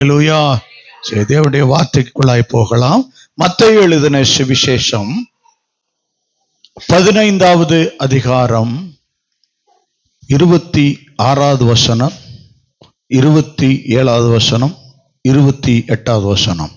அல்லேலூயா. தேவனுடைய வார்த்தைக்குள்ளாய் போகலாம். மத்தேயு எழுதின சுவிசேஷம் 15வது அதிகாரம் 26வது வசனம், 27வது வசனம், 28வது வசனம்.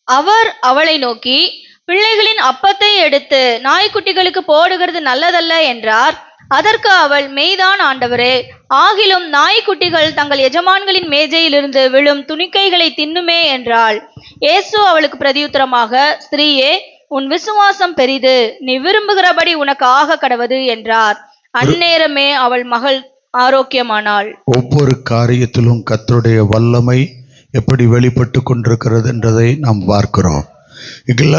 அவர் அவளை நோக்கி, பிள்ளைகளின் அப்பத்தை எடுத்து நாய்க்குட்டிகளுக்கு போடுகிறது நல்லதல்ல என்றார். அதற்கு அவள், மெய்தான் ஆண்டவரே, ஆகிலும் நாய்க்குட்டிகள் தங்கள் எஜமான்களின் மேஜையிலிருந்து விழும் துணிக்கைகளை தின்னுமே என்றாள். இயேசு அவளுக்கு பிரதியுத்தரமாக, ஸ்திரீயே, உன் விசுவாசம் பெரிது, நீ விரும்புகிறபடி உனக்கு ஆக கடவது என்றார். அந்நேரமே அவள் மகள் ஆரோக்கியமானாள். ஒவ்வொரு காரியத்திலும் கர்த்தருடைய வல்லமை எப்படி வெளிப்பட்டு கொண்டிருக்கிறது என்றதை நாம் பார்க்கிறோம்.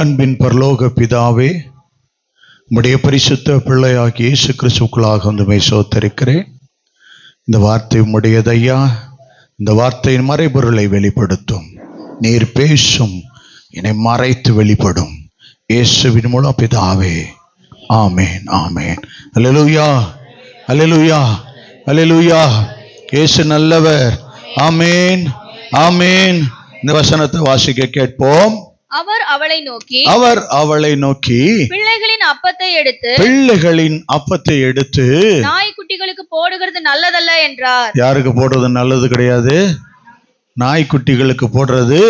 அன்பின் பரலோக பிதாவே, உம்முடைய பரிசுத்த பிள்ளையாகிய இயேசு கிறிஸ்துவுக்குள்ளாக உம்மை ஸ்தோத்திரிக்கிறேன். இந்த வார்த்தை உம்முடையது ஐயா. இந்த வார்த்தையின் மறைபொருளை வெளிப்படுத்தும். நீர் பேசும், என்னை மறைத்து வெளிப்படும். இயேசுவின் மூலம் பிதாவே, ஆமேன், ஆமேன். அல்லேலூயா, அல்லேலூயா, அல்லேலூயா. இயேசு நல்லவர். ஆமேன், ஆமேன். இந்த வசனத்தை வாசிக்க கேட்போம். அவர் அவளை நோக்கி பிள்ளைகளின் அப்பத்தை எடுத்து நாய்க்குட்டிகளுக்கு போடுகிறது நல்லதல்ல என்றார். யாருக்கு போடுறது நல்லது கிடையாது? நாய்க்குட்டிகளுக்கு போடுறது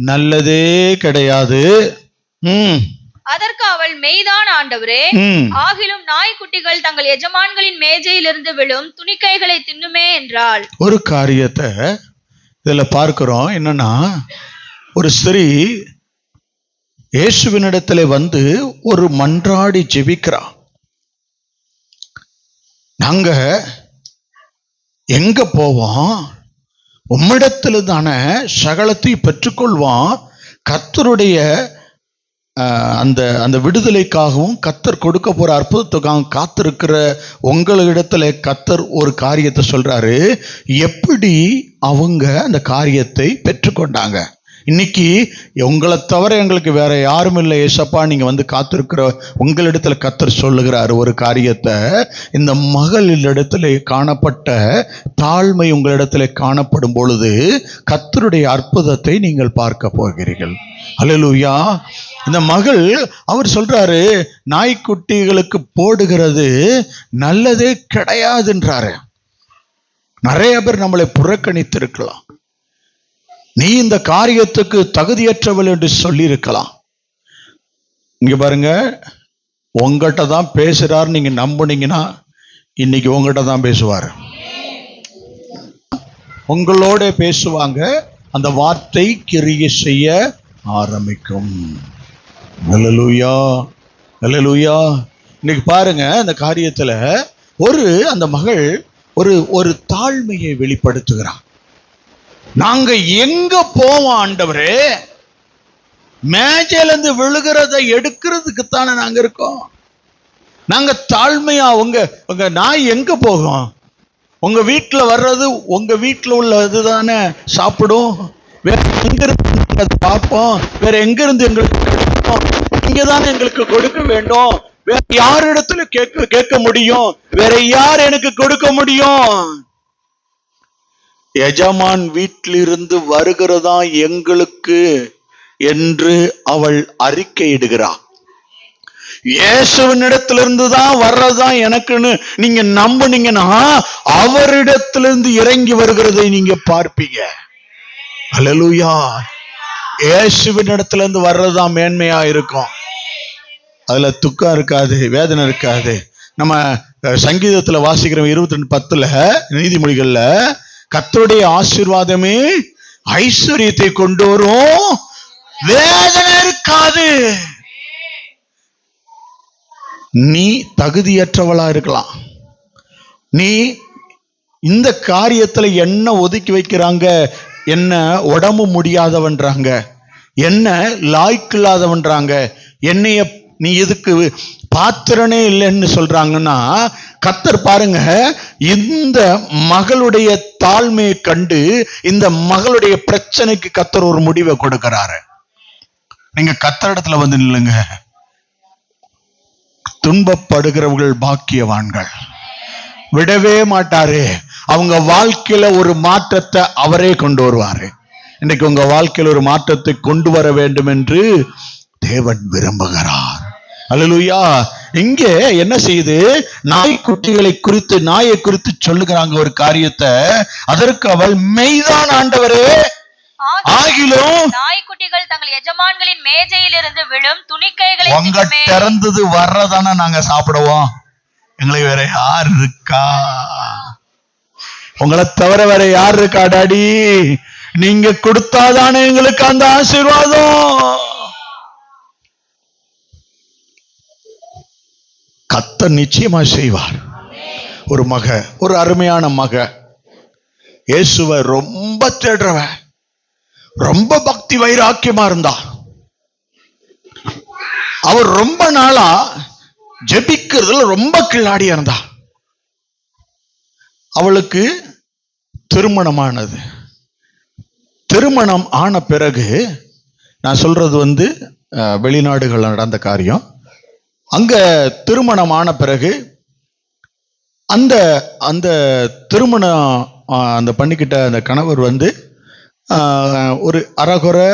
நல்லதே கிடையாது. அதற்கு அவள், மெய்தான் ஆண்டவரே, ஆகிலும் நாய்க்குட்டிகள் தங்கள் எஜமான்களின் மேஜையிலிருந்து விழும் துணிக்கைகளை தின்னுமே என்றாள். ஒரு காரியத்தை இதுல பார்க்கிறோம். என்னன்னா, ஒரு ஸ்திரீ இயேசுவினிடத்துல வந்து ஒரு மன்றாடி ஜெபிக்கிறா. நாங்க எங்க போவோம்? உம்மிடத்துல தானே சகலத்தை பெற்றுக்கொள்வோம். கர்த்தருடைய அந்த விடுதலைக்காகவும் கர்த்தர் கொடுக்க போற அற்புதத்துக்காகவும் காத்திருக்கிற உங்களிடத்துல கர்த்தர் ஒரு காரியத்தை சொல்றாரு. எப்படி அவங்க அந்த காரியத்தை பெற்றுக்கொண்டாங்க? இன்னைக்கு உங்களை தவிர எங்களுக்கு வேற யாரும் இல்லை ஏசப்பா, நீங்க வந்து காத்திருக்கிற உங்களிடத்துல கர்த்தர் சொல்லுகிறாரு ஒரு காரியத்தை. இந்த மகளிடத்துல காணப்பட்ட தாழ்மை உங்களிடத்துல காணப்படும் பொழுது கர்த்தருடைய அற்புதத்தை நீங்கள் பார்க்க போகிறீர்கள். அல்லேலூயா. இந்த மகள், அவர் சொல்றாரு, நாய்க்குட்டிகளுக்கு போடுகிறது நல்லதே கிடையாதுன்றாரு. நிறைய பேர் நம்மளை புறக்கணித்து இருக்கலாம். நீ இந்த காரியத்துக்கு தகுதியற்றவள் என்று சொல்லி இருக்கலாம். இங்க பாருங்க, உங்ககிட்ட தான் பேசுறாரு. நீங்க நம்புனீங்கன்னா இன்னைக்கு உங்ககிட்ட தான் பேசுவார். உங்களோட பேசுவாங்க. அந்த வார்த்தை கிரியை செய்ய ஆரம்பிக்கும். அல்லேலூயா, அல்லேலூயா. இன்னைக்கு பாருங்க, அந்த காரியத்துல அந்த மகள் ஒரு தாழ்மையை வெளிப்படுத்துகிறான். நாங்க எங்க போவோம் ஆண்டவரே? மேஜையிலிருந்து விழுகிறத எடுக்கிறதுக்கு தானே நாங்க இருக்கோம். நாங்க தாழ்மையா உங்க நாய் எங்க போகும்? உங்க வீட்டுல வர்றது உங்க வீட்டுல உள்ளது தானே சாப்பிடும். வேற எங்க இருந்து பார்ப்போம்? வேற எங்க இருந்து எங்களுக்கு கிடைக்கும்? இங்கதானே எங்களுக்கு கொடுக்க வேண்டும். வேற யாரிடத்துல கேட்க முடியும்? வேற யார் எனக்கு கொடுக்க முடியும்? எஜமான் வீட்டிலிருந்து வருகிறதா எங்களுக்கு என்று அவள் அறிக்கையிடுகிறாள். இயேசுவினிடத்திலிருந்து தான் வர்றதா எனக்குன்னு நீங்க நம்புனீங்கன்னா அவரிடத்திலிருந்து இறங்கி வருகிறதை நீங்க பார்ப்பீங்க. அல்லேலூயா. இயேசுவினிடத்திலிருந்து வர்றதுதான் மேன்மையா இருக்கும். அதுல துக்கம் இருக்காது, வேதனை இருக்காது. நம்ம சங்கீதத்துல வாசிக்கிறோம் 22:10 நீதிமொழிகள்ல, கர்த்தருடைய ஆசீர்வாதமே ஐஸ்வர்யத்தை கொண்டு வரும், வேதனை இருக்காது. நீ தகுதியற்றவளா இருக்கலாம். நீ இந்த காரியத்துல என்ன ஒதுக்கி வைக்கிறாங்க? என்ன உடம்பு முடியாதவன்றாங்க, என்ன லாய்க்கில்லாதவன்றாங்க, என்னைய நீ எதுக்கு பாத்திரனே இல்லைன்னு சொல்றாங்கன்னா, கர்த்தர் பாருங்க, இந்த மகளுடைய தாழ்மையை கண்டு இந்த மகளுடைய பிரச்சனைக்கு கர்த்தர் ஒரு முடிவை கொடுக்கிறாரு. நீங்க கர்த்தரிடத்துல வந்து நில்லுங்க. துன்பப்படுகிறவர்கள் பாக்கியவான்கள். விடவே மாட்டாரு. அவங்க வாழ்க்கையில ஒரு மாற்றத்தை அவரே கொண்டு வருவாரு. இன்னைக்கு உங்க வாழ்க்கையில் ஒரு மாற்றத்தை கொண்டு வர வேண்டும் என்று தேவன் விரும்புகிறார். அல்லேலூயா. இங்கே என்ன செய்யுது? நாய்க்குட்டிகளை குறித்து, நாயை குறித்து சொல்லுகிறாங்க ஒரு காரியத்தை. அதற்கு அவள், மெய்தான் ஆண்டவரே, ஆகிலும் நாய்க்குட்டிகள் தங்கள் எஜமான்களின் மேஜையில் இருந்து விழும் துணிக்கைகளை உங்க திறந்தது வர்றதானே நாங்க சாப்பிடுவோம். எங்களை வேற யார் இருக்கா? உங்களை தவிர வேற யார் இருக்கா? டாடி, நீங்க கொடுத்தாதானே எங்களுக்கு அந்த ஆசீர்வாதம். கர்த்தர் நிச்சயமா செய்வார். ஒரு மக, ஒரு அருமையான மக, இயேசுவை ரொம்ப தேடுறவன், ரொம்ப பக்தி வைராக்கியமா இருந்தா. அவர் ரொம்ப நாளா ஜெபிக்கிறதுல ரொம்ப கில்லாடியா இருந்தா. அவளுக்கு திருமணமானது. திருமணம் ஆன பிறகு, நான் சொல்றது வெளிநாடுகள் நடந்த காரியம். அங்க திருமணம் ஆன பிறகு அந்த அந்த திருமணம் அந்த பண்ணிக்கிட்ட அந்த கணவர் ஒரு அறகுறை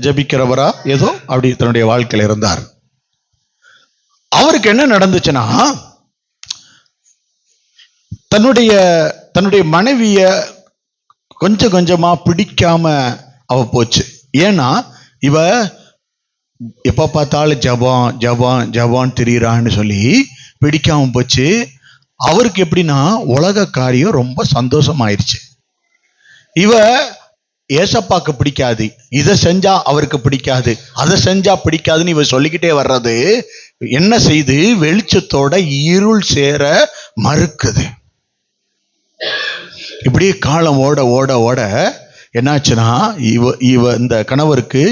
ஜபிக்கிறவரா ஏதோ அப்படி தன்னுடைய வாழ்க்கையில் இருந்தார். அவருக்கு என்ன நடந்துச்சுன்னா, தன்னுடைய மனைவிய கொஞ்சம் கொஞ்சமா பிடிக்காம அவ போச்சு. ஏன்னா இவ எப்ப பார்த்தாலும் ஜபம் ஜபம் ஜபம் திரியிறான்னு சொல்லி பிடிக்காம போச்சு. அவருக்கு எப்படின்னா, உலக காரியம் ரொம்ப சந்தோஷமாயிருச்சு. இவ ஏசப்பாக்கு பிடிக்காது, இதை செஞ்சா அவருக்கு பிடிக்காது, அதை செஞ்சா பிடிக்காதுன்னு இவ சொல்லிக்கிட்டே வர்றது என்ன செய்து, வெளிச்சத்தோட இருள் சேர மறுக்குது. இப்படியே காலம் ஓட ஓட ஓட என்னாச்சுன்னா, இவ இந்த கணவருக்கு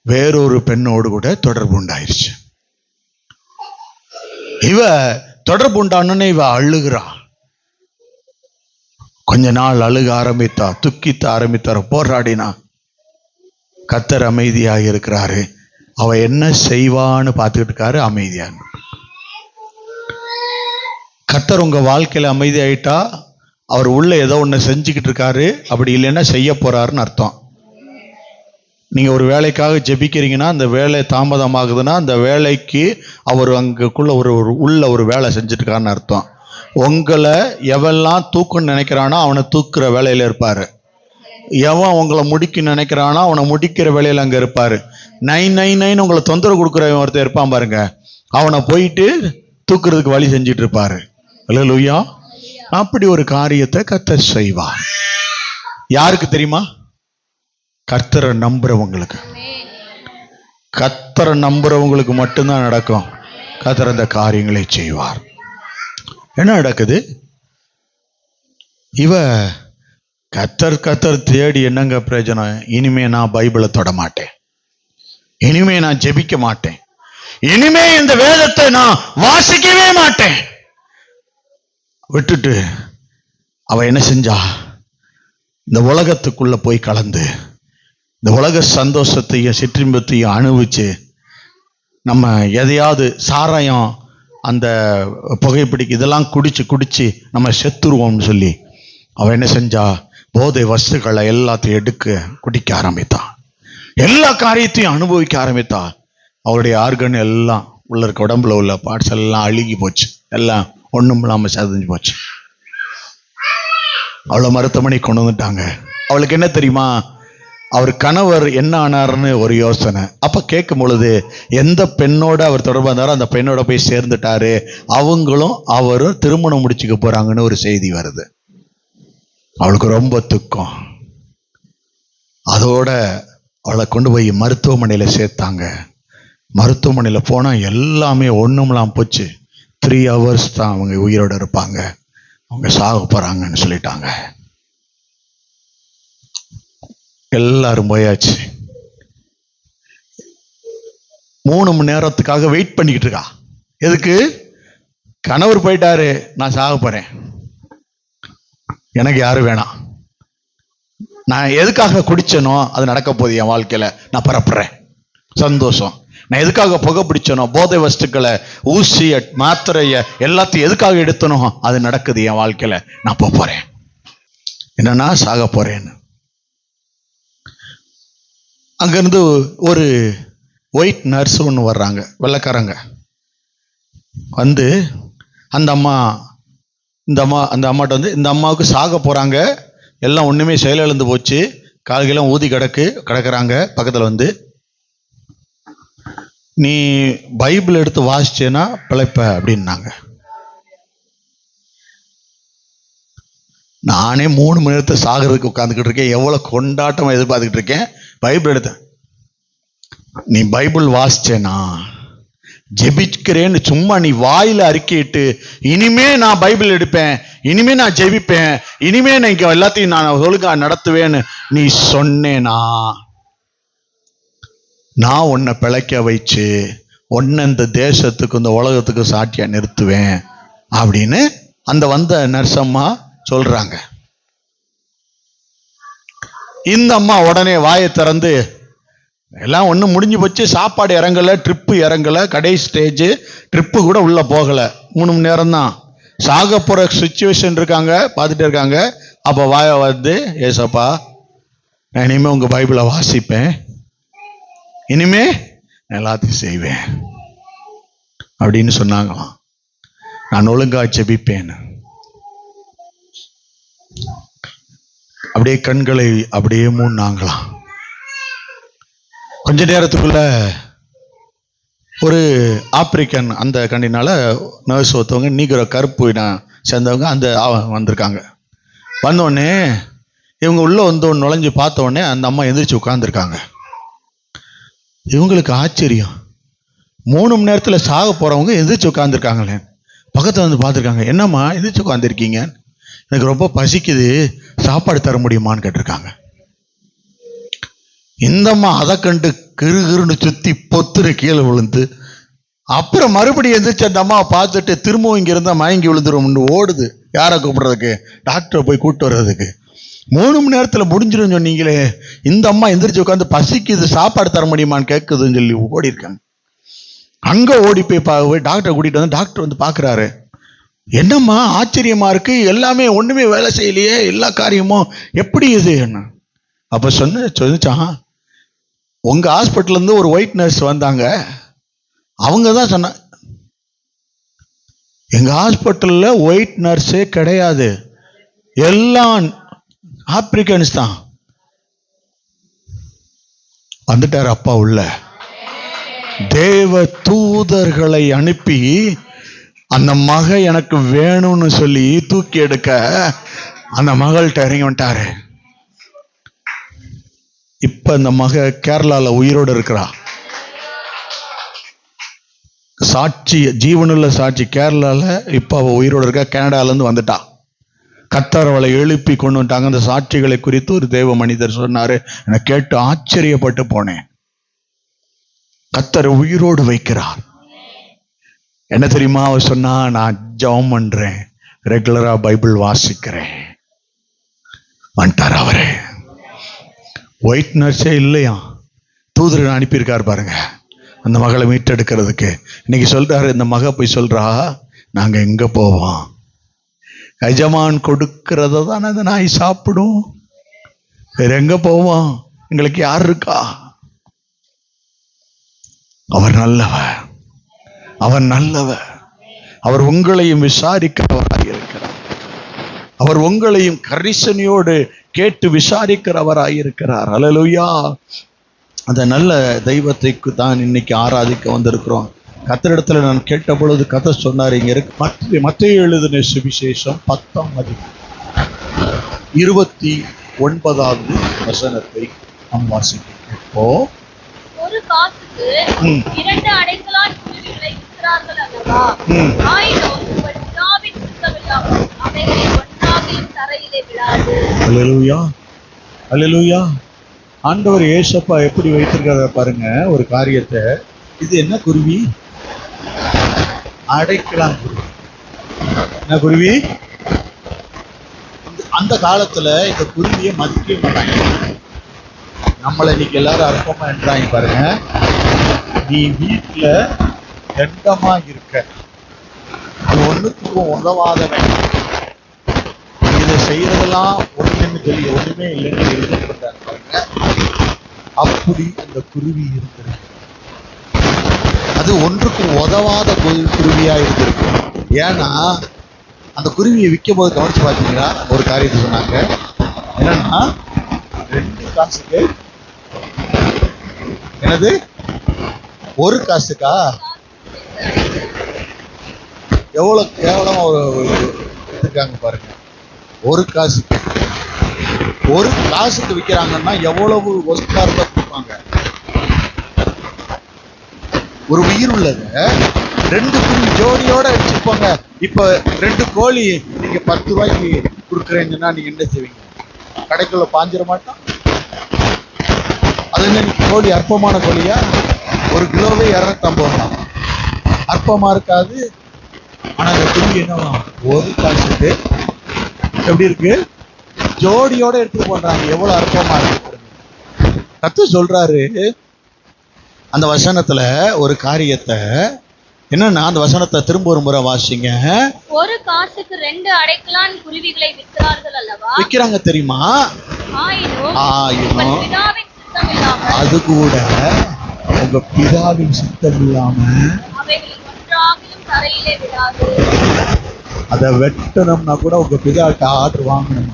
வேறொரு பெண்ணோடு கூட தொடர்பு உண்டாயிருச்சு. இவ தொடர்பு உண்டானே இவ அழுகிறா. கொஞ்ச நாள் அழுக ஆரம்பித்தா, துக்கித்த ஆரம்பித்தார், போராடினா. கர்த்தர் அமைதியாக இருக்கிறாரு. அவ என்ன செய்வான்னு பார்த்துக்கிட்டு இருக்காரு, அமைதியா. கர்த்தர் உங்க வாழ்க்கையில அமைதி ஆயிட்டா, அவர் உள்ள ஏதோ ஒண்ணு செஞ்சுக்கிட்டு இருக்காரு, அப்படி இல்லைன்னா செய்ய போறாருன்னு அர்த்தம். நீங்க ஒரு வேலைக்காக ஜெபிக்கிறீங்கன்னா, அந்த வேலை தாமதமாகுதுன்னா, அந்த வேலைக்கு அவர் அங்குக்குள்ள உள்ள ஒரு வேலை செஞ்சுட்டு இருக்காருன்னு அர்த்தம். உங்களை எவெல்லாம் தூக்குன்னு நினைக்கிறானோ அவனை தூக்குற வேலையில இருப்பாரு. எவன் உங்களை முடிக்க நினைக்கிறானோ அவனை முடிக்கிற வேலையில அங்க இருப்பாரு. 999 உங்களை தொந்தரவு கொடுக்குறவன் ஒருத்தர் இருப்பான் பாருங்க, அவனை போயிட்டு தூக்குறதுக்கு வழி செஞ்சுட்டு இருப்பாரு. அல்லேலூயா. அப்படி ஒரு காரியத்தை கர்த்தர் செய்வார். யாருக்கு தெரியுமா? கர்த்தரை நம்புறவங்களுக்கு. கர்த்தரை நம்புறவங்களுக்கு மட்டும்தான் நடக்கும். கர்த்தர் அந்த காரியங்களை செய்வார். என்ன நடக்குது? இவ கர்த்தர் தேடி என்னங்க பிரயோஜனம்? இனிமே நான் பைபிளை தொட மாட்டேன், இனிமே நான் ஜெபிக்க மாட்டேன், இனிமே இந்த வேதத்தை நான் வாசிக்கவே மாட்டேன் விட்டுட்டு அவ என்ன செஞ்சா, இந்த உலகத்துக்குள்ள போய் கலந்து இந்த உலக சந்தோஷத்தையும் சிற்றின்பத்தையும் அனுபவிச்சு, நம்ம எதையாவது சாராயம், அந்த புகைப்பிடிக்கு இதெல்லாம் குடிச்சு நம்ம செத்துருவோம்னு சொல்லி அவ என்ன செஞ்சா, போதை வஸ்துக்களை எல்லாத்தையும் குடிக்க ஆரம்பித்தான். எல்லா காரியத்தையும் அனுபவிக்க ஆரம்பித்தா. அவருடைய ஆர்கன் எல்லாம் உள்ள இருக்க உடம்புல உள்ள பார்ட்ஸ் எல்லாம் அழுகி போச்சு, எல்லாம் ஒண்ணும் இல்லாம செதஞ்சு போச்சு. அவளை மருத்துவமனை கொண்டு வந்துட்டாங்க. அவளுக்கு என்ன தெரியுமா, அவர் கணவர் என்ன ஆனார்னு ஒரு யோசனை. அப்ப கேட்கும் பொழுது, எந்த பெண்ணோட அவர் தொடர்பு இருந்தாரோ அந்த பெண்ணோட போய் சேர்ந்துட்டாரு, அவங்களும் அவரும் திருமணம் முடிச்சுக்க போறாங்கன்னு ஒரு செய்தி வருது. அவளுக்கு ரொம்ப துக்கம். அதோட அவளை கொண்டு போய் மருத்துவமனையில சேர்த்தாங்க. மருத்துவமனையில போனா எல்லாமே ஒண்ணுமெல்லாம் போச்சு. 3 hours தான் அவங்க உயிரோட இருப்பாங்க, அவங்க சாக போறாங்கன்னு சொல்லிட்டாங்க. எல்லாரும் போயாச்சு. 3 மணி நேரத்துக்காக வெயிட் பண்ணிக்கிட்டு இருக்கா. எதுக்கு? கணவர் போயிட்டாரு, நான் சாக போறேன், எனக்கு யாரும் வேணாம், நான் எதுக்காக குடிச்சனோ அது நடக்க போகுது என் வாழ்க்கையில, நான் பரப்புறேன் சந்தோஷம். நான் எதுக்காக புகை பிடிச்சனோ, போதை வஸ்துக்களை, ஊசிய, மாத்திரைய எல்லாத்தையும் எதுக்காக எடுத்தனோ அது நடக்குது என் வாழ்க்கையில, நான் போறேன், என்னன்னா சாக போறேன்னு. அங்கேருந்து ஒரு ஒயிட் நர்ஸ் ஒன்று வர்றாங்க, வெள்ளைக்காரங்க. வந்து அந்த அம்மாட்ட வந்து, இந்த அம்மாவுக்கு சாக போகிறாங்க, எல்லாம் ஒன்றுமே செயலிழந்து போச்சு, கால்கெல்லாம் ஊதி கிடக்குறாங்க. பக்கத்தில் வந்து, நீ பைபிள் எடுத்து வாசிச்சேன்னா பிழைப்ப அப்படின்னாங்க. நானே 3 மணி நேரத்தை சாகிறதுக்கு உட்காந்துக்கிட்டு இருக்கேன், எவ்வளோ கொண்டாட்டமாக எதிர்பார்த்துக்கிட்டு இருக்கேன். பைபிள் எடுத்தேன். நீ பைபிள் வாசிச்சேனா ஜெபிக்கிறேன்னு சும்மா நீ வாயில அறிக்கையிட்டு, இனிமே நான் பைபிள் எடுப்பேன், இனிமே நான் ஜெபிப்பேன், இனிமே நான் இங்க எல்லாத்தையும் நான் ஒழுங்கா நடத்துவேன்னு நீ சொன்னேனா, நான் உன்னை பிழைக்க வச்சு உன்னை இந்த தேசத்துக்கு இந்த உலகத்துக்கு சாட்சியா நிறுத்துவேன் அப்படின்னு அந்த வந்த நர்சம்மா சொல்றாங்க. இந்த அம்மா உடனே வாயை திறந்து, எல்லாம் ஒன்றும் முடிஞ்சு போச்சு, சாப்பாடு இறங்கலை, ட்ரிப்பு இறங்கலை, கடைசி ஸ்டேஜ், ட்ரிப்பு கூட உள்ள போகலை, 3 மணி நேரம் தான், சாக போகிற சுச்சுவேஷன் இருக்காங்க, பார்த்துட்டு இருக்காங்க. அப்போ வாயை வந்து, ஏசப்பா நான் இனிமே உங்கள் பைபிளை வாசிப்பேன், இனிமே எல்லாத்தையும் செய்வேன் அப்படின்னு சொன்னாங்களாம். நான் ஒழுங்கா ஜெபிப்பேன். அப்படியே கண்களை அப்படியே மூடினாங்களாம். கொஞ்ச நேரத்துக்குள்ள ஒரு ஆப்பிரிக்கன், அந்த கண்டினால நர்ஸ் ஒருத்தவங்க, நீக்கிற கருப்பு சேர்ந்தவங்க அந்த வந்திருக்காங்க. வந்தோடனே இவங்க உள்ள வந்து நுழைஞ்சு பார்த்த உடனே அந்த அம்மா எந்திரிச்சு உட்காந்துருக்காங்க. இவங்களுக்கு ஆச்சரியம், 3 மணி நேரத்தில் சாக போறவங்க எந்திரிச்சு உட்காந்துருக்காங்களே. பக்கத்தில் வந்து பார்த்துருக்காங்க, என்னம்மா எந்திரிச்சு உட்காந்துருக்கீங்க, எனக்கு ரொம்ப பசிக்குது, சாப்பாடு தர முடியுமான்னு கேட்டிருக்காங்க. இந்தம்மா அதை கண்டு கிருகிருன்னு சுத்தி பொத்துரு கீழே விழுந்து, அப்புறம் மறுபடியும் எந்திரிச்சு அந்த அம்மாவை பார்த்துட்டு திரும்பவும் இங்க இருந்தா மயங்கி விழுந்துரும்னு ஓடுது. யாரை கூப்பிடுறதுக்கு? டாக்டரை போய் கூப்பிட்டு வர்றதுக்கு. 3 மணி நேரத்தில் முடிஞ்சிடும் சொன்னீங்களே, இந்த அம்மா எந்திரிச்சு உட்காந்து பசிக்குது, சாப்பாடு தர முடியுமான்னு கேட்குதுன்னு சொல்லி ஓடி இருக்காங்க. அங்க ஓடி போய் டாக்டரை கூட்டிட்டு வந்து, டாக்டர் வந்து பாக்குறாரு. என்னம்மா ஆச்சரியமா இருக்கு, எல்லாமே ஒண்ணுமே வேலை செய்யலையே, எல்லா காரியமும் எப்படி இது என்ன? அப்ப சொன்னான், உங்க ஹாஸ்பிட்டல்ல இருந்து ஒரு ஒயிட் நர்ஸ் வந்தாங்க, அவங்க தான் சொன்ன, எங்க ஹாஸ்பிட்டல்ல ஒயிட் நர்ஸே கிடையாது, எல்லாம் ஆப்பிரிக்கன்ஸ் தான். வந்துட்டார் அப்பா உள்ள. தேவ தூதர்களை அனுப்பி அந்த மக எனக்கு வேணும்னு சொல்லி தூக்கி எடுக்க அந்த மகள்கிட்ட இறங்கி வந்துட்டாரு. இப்ப அந்த மக கேரளால உயிரோடு இருக்கிறா. சாட்சி, ஜீவனுள்ள சாட்சி. கேரளால இப்ப அவ உயிரோடு இருக்கா. கனடால இருந்து வந்துட்டா. கர்த்தர் அவளை எழுப்பி கொண்டு வந்துட்டாங்க. அந்த சாட்சிகளை குறித்து ஒரு தேவ மனிதர் சொன்னாரு, என்னை கேட்டு ஆச்சரியப்பட்டு போனேன். கர்த்தர் உயிரோடு வைக்கிறார். என்ன தெரியுமா அவ சொன்னா, நான் ஜெபம் பண்றேன், ரெகுலரா பைபிள் வாசிக்கிறேன். வந்துட்டார் அவரு. ஒயிட் நர்ஸே இல்லையா, தூதரை அனுப்பியிருக்காரு பாருங்க அந்த மகளை மீட்டெடுக்கிறதுக்கு. இன்னைக்கு சொல்றாரு, இந்த மக போய் சொல்றா, நாங்க எங்க போவோம், எஜமான் கொடுக்கிறத தான் அந்த நாய் சாப்பிடும், வேற எங்க போவோம், எங்களுக்கு யார் இருக்கா? அவர் நல்லவர், அவர் நல்லவர். அவர் உங்களையும் விசாரிக்கிறவராக இருக்கிறார். அவர் உங்களையும் கரிசனையோடு கேட்டு விசாரிக்கிறவராக இருக்கிறார். அல்லேலூயா. அந்த நல்ல தெய்வத்தைக்கு தான் இன்னைக்கு ஆராதிக்க வந்திருக்கிறோம். கர்த்தரிடத்துல நான் கேட்ட பொழுது கர்த்தர் சொன்னார், இங்க இருக்கு மத்தேயு எழுதின சுவிசேஷம் 10ஆம் அதிகாரம் 29வது வசனத்தை நாம் வாசிக்கிறோம். இப்போ ஒரு காசுக்கு 2 அடைக்கலான் குருவிகளை விற்கிறார்கள் அல்லவா? ஆயினும் உங்கள் பிதாவின் சித்தமில்லாமல் அவைகளை ஒன்றாகிலும் தரையிலே விடாது. அல்லேலூயா, அல்லேலூயா. ஆண்டவர் ஏசப்பா எப்படி வைத்திருக்கிறத பாருங்க ஒரு காரியத்தை. இது என்ன குருவி? அடைக்கலாம் குருவி. என்ன குருவி? அந்த காலத்துல இந்த குருவியை மதிக்க மாட்டாங்க. நம்மளை இன்னைக்கு எல்லாரும் அற்பமா என்றாங்க பாருங்க. நீ வீட்டுல தண்டமா இருக்க, அது ஒண்ணுத்துக்கும் உதவாதவன், இதை செய்யறதெல்லாம் ஒண்ணுன்னு சொல்லி ஒண்ணுமே இல்லைன்னு இருந்துட்டு பாருங்க. அப்படி அந்த குருவி இருந்திருக்கு. அது ஒன்றுக்கும் உதவாத குருவியா இருந்திருக்கு. ஏன்னா அந்த குருவியை விற்கும் போது கவனிச்சு பார்த்தீங்களா, ஒரு காரியத்தை சொன்னாங்க. என்னன்னா 2 காசுக்கு என்னது 1 காசுக்கா? எவ்வளவு கேவலம் இருக்காங்க பாருங்க. 1 காசுக்கு 1 காசுக்கு விற்கிறாங்கன்னா எவ்வளவு ஒஸ்காரத்தை கொடுப்பாங்க. ஒரு உயிர் உள்ளத 2 குருவி ஜோடியோட அடிச்சுப்பாங்க. இப்ப 2 கோழி நீங்க 10 ரூபாய்க்கு கொடுக்குறீங்கன்னா நீங்க என்ன செய்வீங்க? கடைக்குள்ள பாஞ்சிட மாட்டோம். அது என்ன கோழி அற்பமான கோழியா? 1 கிலோவே 250 அற்பமா இருக்காது. ஆனா அந்த குருவி என்னவா 1 காசுக்கு எப்படி இருக்கு? ஜோடியோட எடுத்துட்டு போடுறாங்க. எவ்வளவு அற்பமா இருக்கு. கர்த்தர் சொல்றாரு அந்த வசனத்துல ஒரு காரியத்தை. என்னன்னா அந்த வசனத்தை திரும்ப ஒரு முறை வாசிங்க. 1 காசுக்கு 2 அடைக்கலான் குருவிகளை விற்கிறார்கள் அல்லவா? விற்கிறாங்க தெரியுமா? ஆயினும் அது கூட உங்க பிதாவின் சித்தம் இல்லாம அதை வெட்டணும்னா கூட உங்க பிதாட்ட ஆர்டர் வாங்கணும்.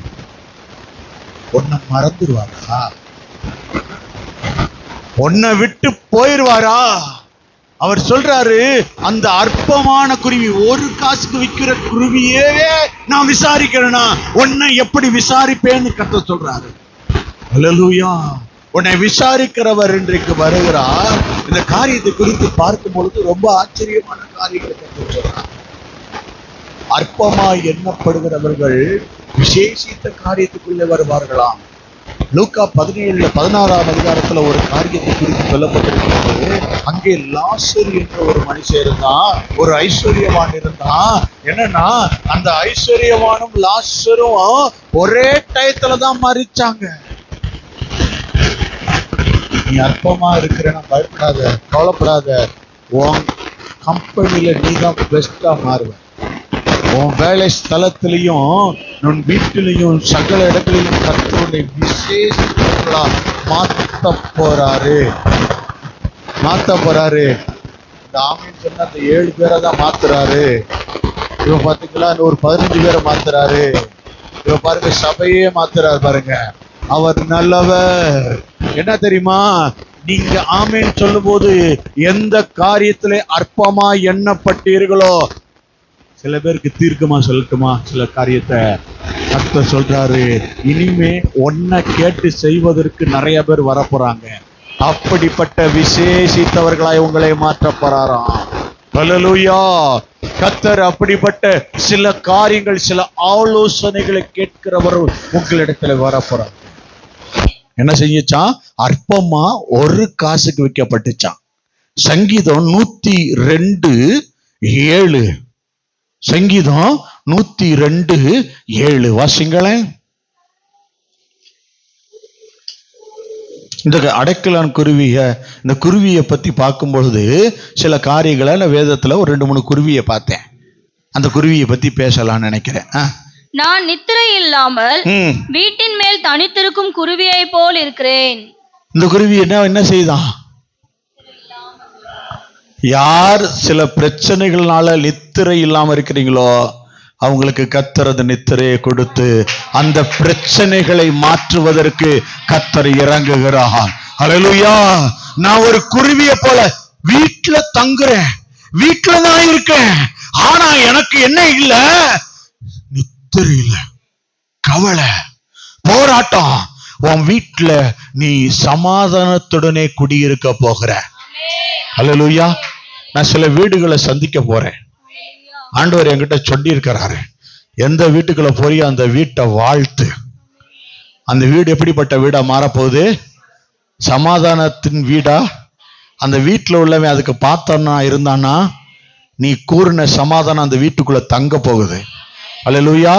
ஒன்ன மறந்துடுவாரா? ஒன்ன விட்டு போயிருவாரா? அவர் சொல்றாரு அந்த அற்பமான குருவி 1 காசுக்கு விற்கிற குருவியே நான் விசாரிக்கிறேன்னா உன்னை எப்படி விசாரிப்பேன்னு கர்த்தர் சொல்றாரு. அல்லேலூயா. உன்னை விசாரிக்கிறவர் இன்றைக்கு வருகிறார். இந்த காரியத்தை குறித்து பார்க்கும் பொழுது ரொம்ப ஆச்சரியமான காரியங்களை கர்த்தர் சொல்றார். அற்பமாய் எண்ணப்படுகிறவர்கள் விசேஷித்த காரியத்துக்குள்ளே வருவார்களாம். லூக்கா 17:16 அதிகாரத்துல ஒரு காரியத்தை குறித்து சொல்லப்பட்டிருக்கிறது. அங்கே லாசரு என்ற ஒரு மனுஷன் இருந்தான், ஒரு ஐஸ்வர்யவான் இருந்தான். என்னன்னா அந்த ஐஸ்வர்யவானும் லாசரும் ஒரே டயத்துலதான் மரிச்சாங்க. நீ அற்பமா இருக்கிறேன்னா பயப்படாத, கவலைப்படாத. உன் கம்பெனியில நீ தான் பெஸ்டா மாறுவ. உன் வேலை ஸ்தலத்திலையும் உன் வீட்டிலையும் சகல இடங்களிலும் கர்த்தருடைய விசேஷங்களா மாத்த போறாரு. இந்த ஆமீன் சொன்ன அந்த 7 பேரை தான் மாத்துறாரு. இவன் பாத்தீங்களா ஒரு 15 பேரை மாத்துறாரு. இவன் பாருங்க சபையே மாத்துறாரு பாருங்க. அவர் நல்லவர். என்ன தெரியுமா? நீங்க ஆமீன் சொல்லும் போது எந்த காரியத்திலே அற்பமா எண்ணப்பட்டீர்களோ, சில பேருக்கு தீர்க்கமா சொல்லட்டுமா சில காரியத்தை கர்த்தர் சொல்றாரு. இனிமே ஒன்ன கேட்டு செய்வதற்கு நிறைய பேர் வரப்போறாங்க. அப்படிப்பட்ட விசேஷித்தவர்களாய் உங்களை மாற்ற போறாராம். அல்லேலூயா. கர்த்தர் அப்படிப்பட்ட சில காரியங்கள், சில ஆலோசனைகளை கேட்கிறவர் உங்களிடத்துல வரப்போறார். என்ன செஞ்சான்? அற்பமா 1 காசுக்கு விற்கப்பட்டுச்சான். சங்கீதம் 102:7. சங்கீதம் 102:7 வாசிங்களேன். இந்த அடைக்கலான் இந்த குருவியை பத்தி பார்க்கும் பொழுது சில காரியங்களை வேதத்துல ஒரு 2-3 குருவியை பார்த்தேன். அந்த குருவியை பத்தி பேசலாம்னு நினைக்கிறேன். நான் நித்திரை இல்லாமல் வீட்டின் மேல் தனித்திருக்கும் குருவியை போல் இருக்கிறேன். இந்த குருவி என்ன செய்தான்? யார் சில பிரச்சனைகள்னால நித்திரை இல்லாம இருக்கிறீங்களோ அவங்களுக்கு கர்த்தர் அந்த நித்திரையை கொடுத்து அந்த பிரச்சனைகளை மாற்றுவதற்கு கர்த்தர் இறங்குகிறார். அல்லேலூயா. நான் ஒரு குருவியை போல வீட்டுல தங்குறேன், வீட்டுல தான் இருக்கேன். ஆனா எனக்கு என்ன இல்ல? நித்திரை இல்ல, கவலை, போராட்டம். உன் வீட்டுல நீ சமாதானத்துடனே குடியிருக்க போகிற. அல்லேலூயா. நான் சில வீடுகளை சந்திக்க போறேன். ஆண்டவர் என்கிட்ட சொல்லி இருக்கிறாரு, எந்த வீட்டுக்குள்ள போறியோ அந்த வீட்டை வாழ்த்து. அந்த வீடு எப்படிப்பட்ட வீடா மாறப்போகுது? சமாதானத்தின் வீடா. அந்த வீட்டுல உள்ளவன் அதுக்கு பார்த்தனா இருந்தானா நீ கூறின சமாதானம் அந்த வீட்டுக்குள்ள தங்க போகுது. அல்லேலூயா.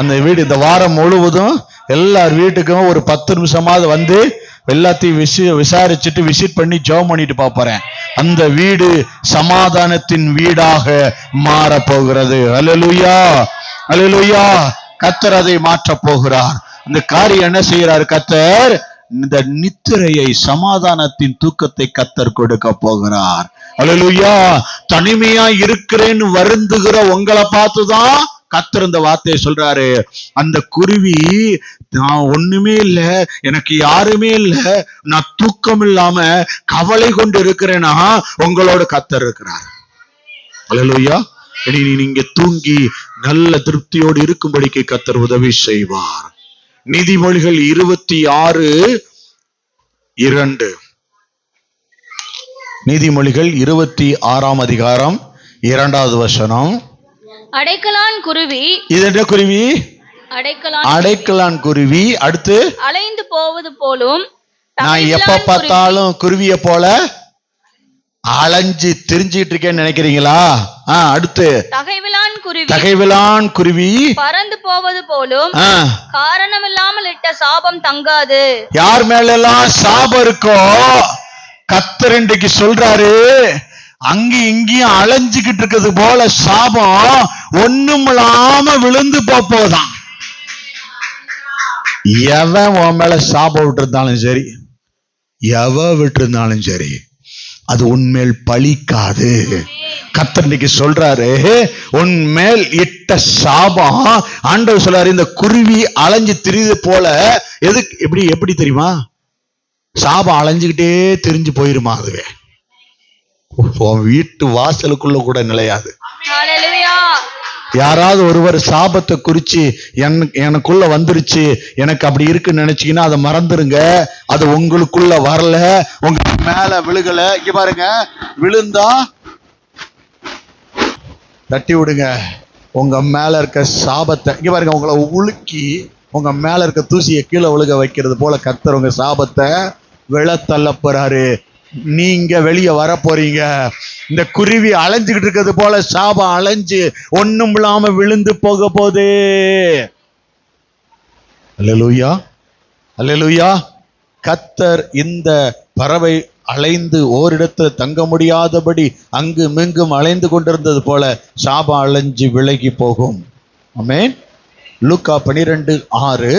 அந்த வீடு இந்த வாரம் முழுவதும் எல்லார் வீட்டுக்கும் ஒரு 10 நிமிஷமாவது வந்து எல்லாத்தையும் விசாரிச்சுட்டு விசிட் பண்ணி ஜெபம் பண்ணிட்டு பாப்பறேன். அந்த வீடு சமாதானத்தின் வீடாக மாற போகிறது. அல்லேலூயா. அல்லேலூயா. கர்த்தர் அதை மாற்ற போகிறார். அந்த காரியம் என்ன செய்யறாரு? கர்த்தர் இந்த நித்திரையை, சமாதானத்தின் தூக்கத்தை கர்த்தர் கொடுக்க போகிறார். அல்லேலூயா. தனிமையா இருக்கிறேன்னு வருந்துகிற உங்களை பார்த்துதான் கர்த்தர் இந்த வார்த்தையை சொல்றாரு. அந்த குருவி, நான் ஒண்ணுமே இல்ல, எனக்கு யாருமே இல்ல, நான் தூக்கம் இல்லாம கவலை கொண்டு இருக்கிறேன்னா உங்களோட கர்த்தர் இருக்கிறார். அல்லேலூயா. நீங்க தூங்கி நல்ல திருப்தியோடு இருக்கும்படிக்கு கர்த்தர் உதவி செய்வார். நீதிமொழிகள் 26:2. நீதிமொழிகள் 26ஆம் அதிகாரம் 2வது வசனம். அடைக்கலான் குருவி. இது என்ன குருவி? அடைக்கலான் குருவி. அடுத்து, அலைந்து போவது போலும். நான் எப்ப பார்த்தாலும் குருவிய போல அலைஞ்சு திரிஞ்சிட்டு இருக்கேன்னு நினைக்கிறீங்களா? அடுத்து, தகைவிலான் குருவி பறந்து போவது போலும். காரணம் இல்லாமல் இட்ட சாபம் தங்காது. யார் மேல எல்லாம் சாபம் இருக்கோ கர்த்தர் இன்றைக்கு சொல்றாரு, அங்க இங்கேயும் அலைஞ்சுக்கிட்டு இருக்கிறது போல சாபம் ஒண்ணும் இல்லாம விழுந்து போதான். எவன் உன் மேல சாபம் விட்டு இருந்தாலும் சரி, எவ விட்டு இருந்தாலும் சரி, அது உன்மேல் பழிக்காது. கர்த்தர் இன்னைக்கு சொல்றாரு, உன்மேல் இட்ட சாபம், ஆண்டவர் சொல்றாரு, இந்த குருவி அலைஞ்சு திரிது போல. எதுக்கு? எப்படி தெரியுமா? சாபம் அலைஞ்சுக்கிட்டே திரிஞ்சு போயிருமா, அதுவே வீட்டு வாசலுக்குள்ள கூட நிலையாது. யாராவது ஒருவர் சாபத்தை குறிச்சு எனக்குள்ள வந்துருச்சு, எனக்கு அப்படி இருக்குன்னு நினைச்சீங்கன்னா அதை மறந்துருங்க. அது உங்களுக்குள்ள வரல, உங்க மேல விழுகல. இங்க பாருங்க, விழுந்தா தட்டி விடுங்க. உங்க மேல இருக்க சாபத்தை, இங்க பாருங்க, உங்களை உலுக்கி உங்க மேல இருக்க தூசியை கீழே விழுக வைக்கிறது போல கர்த்தர் உங்க சாபத்தை விழ தள்ள போறாரு. நீங்க வெளியே வர போறீங்க. இந்த குருவி அலைஞ்சுக்கிட்டு இருக்கிறது போல சாபம் அலைஞ்சு ஒண்ணும் இல்லாம விழுந்து போக போகுது. அல்லேலூயா, அல்லேலூயா. கர்த்தர் இந்த பறவை அலைந்து ஓரிடத்துல தங்க முடியாதபடி அங்கு மிங்கும் அலைந்து கொண்டிருந்தது போல சாபம் அலைஞ்சு விலகி போகும். ஆமென். லூக்கா 12:6.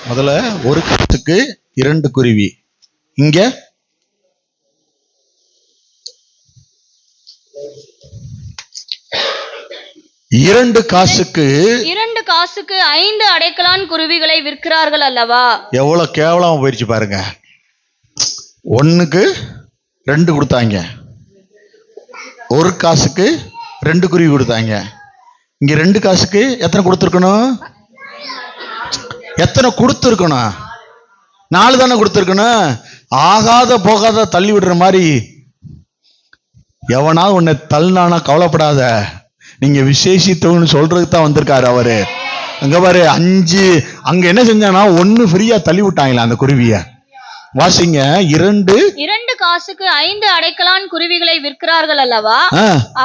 முதல்ல ஒரு காசுக்கு 2 குருவி. இங்க இரண்டு காசுக்கு 5 அடைக்கலான் குருவிகளை விற்கிறார்கள் அல்லவா? எவ்வளவு கேவலமா போயிடுச்சு பாருங்க. 1க்கு 2 கொடுத்தாங்க, 1 காசுக்கு 2 குருவி கொடுத்தாங்க. இங்க 2 காசுக்கு எத்தனை கொடுத்துருக்கணும்? 4 தானே கொடுத்துருக்கணும். ஆகாத போகாத தள்ளி விடுற மாதிரி எவனாவது உன்னை தள்ளினானா கவலைப்படாத, நீங்க விசேஷித்தவன்னு சொல்றதுக்கு தான் வந்திருக்காரு அவரு. அங்க பாரு, 5 அங்க என்ன செஞ்சானா 1 ஃப்ரீயா தள்ளி விட்டாங்களா அந்த குருவிய. வாசிங்க. 2 காசுக்கு 5 அடைக்கலான் குருவிகளை விற்கிறார்கள் அல்லவா?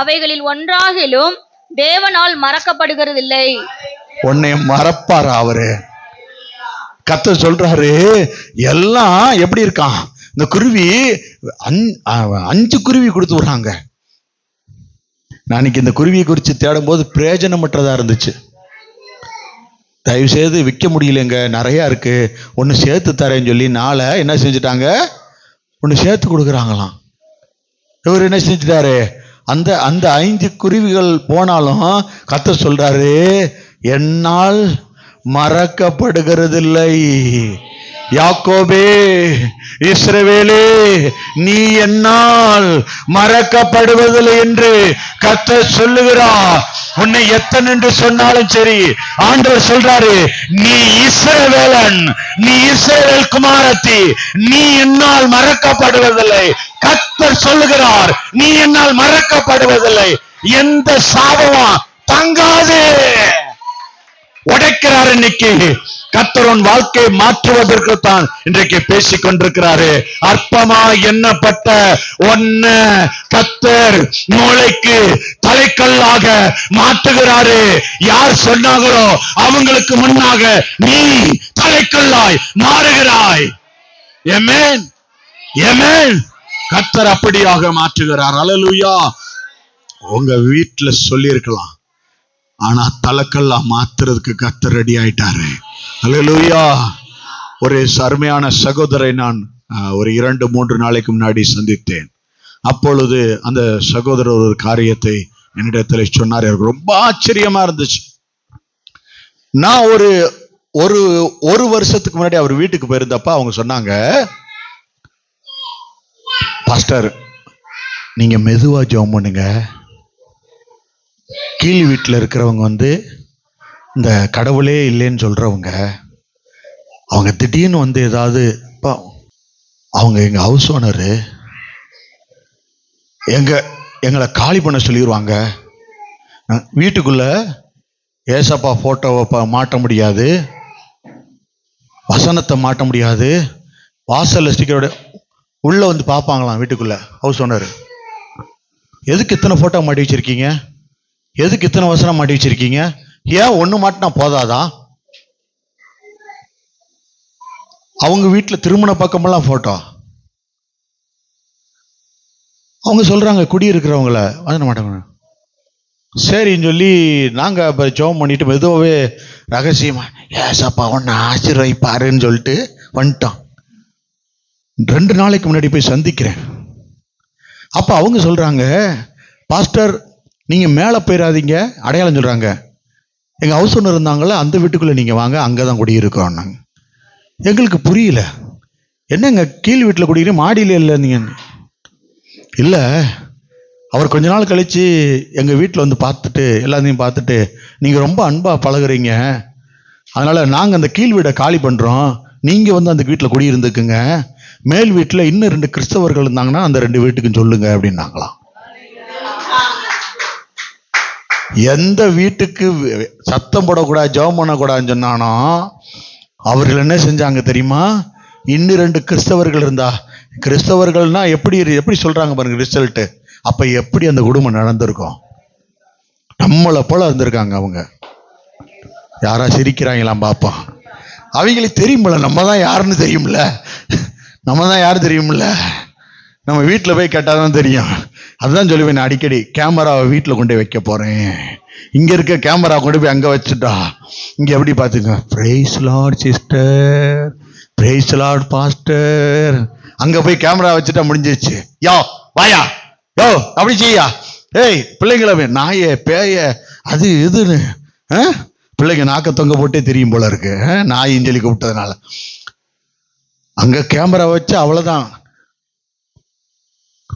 அவைகளில் ஒன்றாகிலும் தேவனால் மறக்கப்படுகிறது இல்லை. உன்னை மறப்பாரா அவரு? கர்த்தர் சொல்றாரு, எல்லாம் எப்படி இருக்கான் இந்த குருவி. 5 குருவி கொடுத்து விடுறாங்க. நான் இந்த குருவியை குறித்து தேடும் போது பிரயோஜனமற்றதா இருந்துச்சு. தயவு செய்து விற்க முடியலங்க, நிறைய இருக்கு, ஒன்று சேர்த்து தரேன்னு சொல்லி 4 என்ன செஞ்சுட்டாங்க, ஒன்று சேர்த்து கொடுக்குறாங்களாம். இவர் என்ன செஞ்சுட்டாரு, அந்த 5 குருவிகள் போனாலும் கர்த்தர் சொல்றாரு, என்னால் மறக்கப்படுகிறதில்லை. யாக்கோபே, இஸ்ரவேலே, நீ என்னால் மறக்கப்படுவதில்லை என்று கர்த்தர் சொல்லுகிறார். உன்னை எத்தனை என்று சொன்னாலும் சரி, ஆண்டவர் சொல்றாரு, நீ இஸ்ரவேலன், நீ இஸ்ரவேல் குமாரத்தி, நீ என்னால் மறக்கப்படுவதில்லை. கர்த்தர் சொல்லுகிறார், நீ என்னால் மறக்கப்படுவதில்லை. எந்த சாபமும் தங்காது. உடைக்கிறார். இன்னைக்கு கர்த்தர் உன் வாழ்க்கையை மாற்றுவதற்கு தான் இன்றைக்கு பேசிக் கொண்டிருக்கிறாரு. அற்பமா எண்ணப்பட்ட ஒன்ன கர்த்தர் மூளைக்கு தலைக்கல்லாக மாற்றுகிறாரு. யார் சொன்னாங்களோ அவங்களுக்கு முன்னாக நீ தலைக்கல்லாய் மாறுகிறாய். ஆமென், ஆமென். கர்த்தர் அப்படியாக மாற்றுகிறார். அல்லேலூயா. உங்க வீட்டுல சொல்லி இருக்கலாம், ஆனா தலைக்கல்லா மாத்துறதுக்கு கர்த்தர் ரெடி ஆயிட்டாரு. அல்லேலூயா. ஒரு அருமையான சகோதரை நான் ஒரு 2-3 நாளைக்கு முன்னாடி சந்தித்தேன். அப்பொழுது அந்த சகோதரர் ஒரு காரியத்தை என்னிடத்தில் சொன்னார். எனக்கு ரொம்ப ஆச்சரியமா இருந்துச்சு. நான் ஒரு ஒரு ஒரு வருஷத்துக்கு முன்னாடி அவர் வீட்டுக்கு போயிருந்தப்ப அவங்க சொன்னாங்க, பாஸ்டர் நீங்க மெதுவா ஜெபம் பண்ணுங்க. கீழ் வீட்டில் இருக்கிறவங்க இந்த கடவுளே இல்லைன்னு சொல்றவங்க, அவங்க திடீர்னு ஏதாவது அவங்க எங்க ஹவுஸ் ஓனரு எங்களை காலி பண்ண சொல்லிடுவாங்க. வீட்டுக்குள்ள ஏசப்பா போட்டோவை மாட்ட முடியாது, வசனத்தை மாட்ட முடியாது, வாசல்ல ஸ்டிக்கரோட உள்ள பார்ப்பாங்களாம் வீட்டுக்குள்ள ஹவுஸ் ஓனர். எதுக்கு இத்தனை போட்டோ மாட்டி வச்சிருக்கீங்க, எதுக்கு இத்தனை வசனம் மாட்டி வச்சிருக்கீங்க, ஏன் ஒண்ணு மாட்டினா போதாதா? அவங்க வீட்டுல திருமண பக்கமெல்லாம் போட்டோ. அவங்க சொல்றாங்க குடியிருக்கிறவங்கள வசன மாட்டாங்க. சரின்னு சொல்லி நாங்க இப்ப ஜெபம் பண்ணிட்டு மெதுவாவே ரகசியமா ஏசப்பா ஒன்னு ஆசீர்வதிப்பாருன்னு சொல்லிட்டு வந்துட்டோம். 2 நாளைக்கு முன்னாடி போய் சந்திக்கிறேன். அப்ப அவங்க சொல்றாங்க, பாஸ்டர் நீங்க மேல போயிடாதீங்க, அடையாளம் சொல்றாங்க. எங்க ஹவுஸ் ஓனர் இருந்தாங்களா அந்த வீட்டுக்குள்ள நீங்க வாங்க, அங்கதான் குடியிருக்கிறோம். நாங்க எங்களுக்கு புரியல, என்னங்க கீழ் வீட்டுல குடியிருக்க மாடியில இல்லை நீங்க? இல்ல அவர் கொஞ்ச நாள் கழிச்சு எங்க வீட்டில் பார்த்துட்டு எல்லாத்தையும் பார்த்துட்டு நீங்க ரொம்ப அன்பா பழகுறீங்க, அதனால நாங்க அந்த கீழ் வீடை காலி பண்றோம், நீங்க அந்த வீட்டில் குடியிருந்துக்குங்க, மேல் வீட்டில் இன்னும் 2 கிறிஸ்தவர்கள் இருந்தாங்கன்னா அந்த 2 வீட்டுக்கும் சொல்லுங்க அப்படின்னாங்களாம். எந்த வீட்டுக்கு சத்தம் போடக்கூடாது ஜெபம் பண்ணக்கூடாதுன்னு சொன்னானோ அவர்கள் என்ன செஞ்சாங்க தெரியுமா? இன்னும் 2 கிறிஸ்தவர்கள் இருந்தா, கிறிஸ்தவர்கள்னா எப்படி சொல்றாங்க பாருங்க ரிசல்ட். அப்ப எப்படி அந்த குடும்பம் நடந்திருக்கும்? நம்மளை போல இருந்திருக்காங்க அவங்க. யாரா சிரிக்கிறாங்களாம் பாப்போம். அவங்களுக்கு தெரியுமில்ல நம்ம தான் யாருன்னு தெரியும்ல, நம்ம தான் யாரு தெரியும்ல. நம்ம வீட்டில் போய் கேட்டாதான் தெரியும். அதுதான் சொல்லுவேன் நான் அடிக்கடி, கேமராவை வீட்டில் கொண்டு வைக்க போறேன், இங்க இருக்க கேமரா கொண்டு போய் அங்க வச்சுட்டா இங்க எப்படி பாத்துங்க, praise Lord sister, praise Lord pastor, அங்க போய் கேமரா வச்சுட்டா முடிஞ்சிச்சு. யோ வாயா, யோ அப்படி செய்யா, ஏய் பிள்ளைங்கள நாய பேய அது இதுன்னு பிள்ளைங்க நாக்க தொங்க போட்டே தெரியும் போல இருக்கு, நாயின்னு சொல்லி கூப்பிட்டதுனால. அங்க கேமரா வச்சு அவ்வளவுதான்,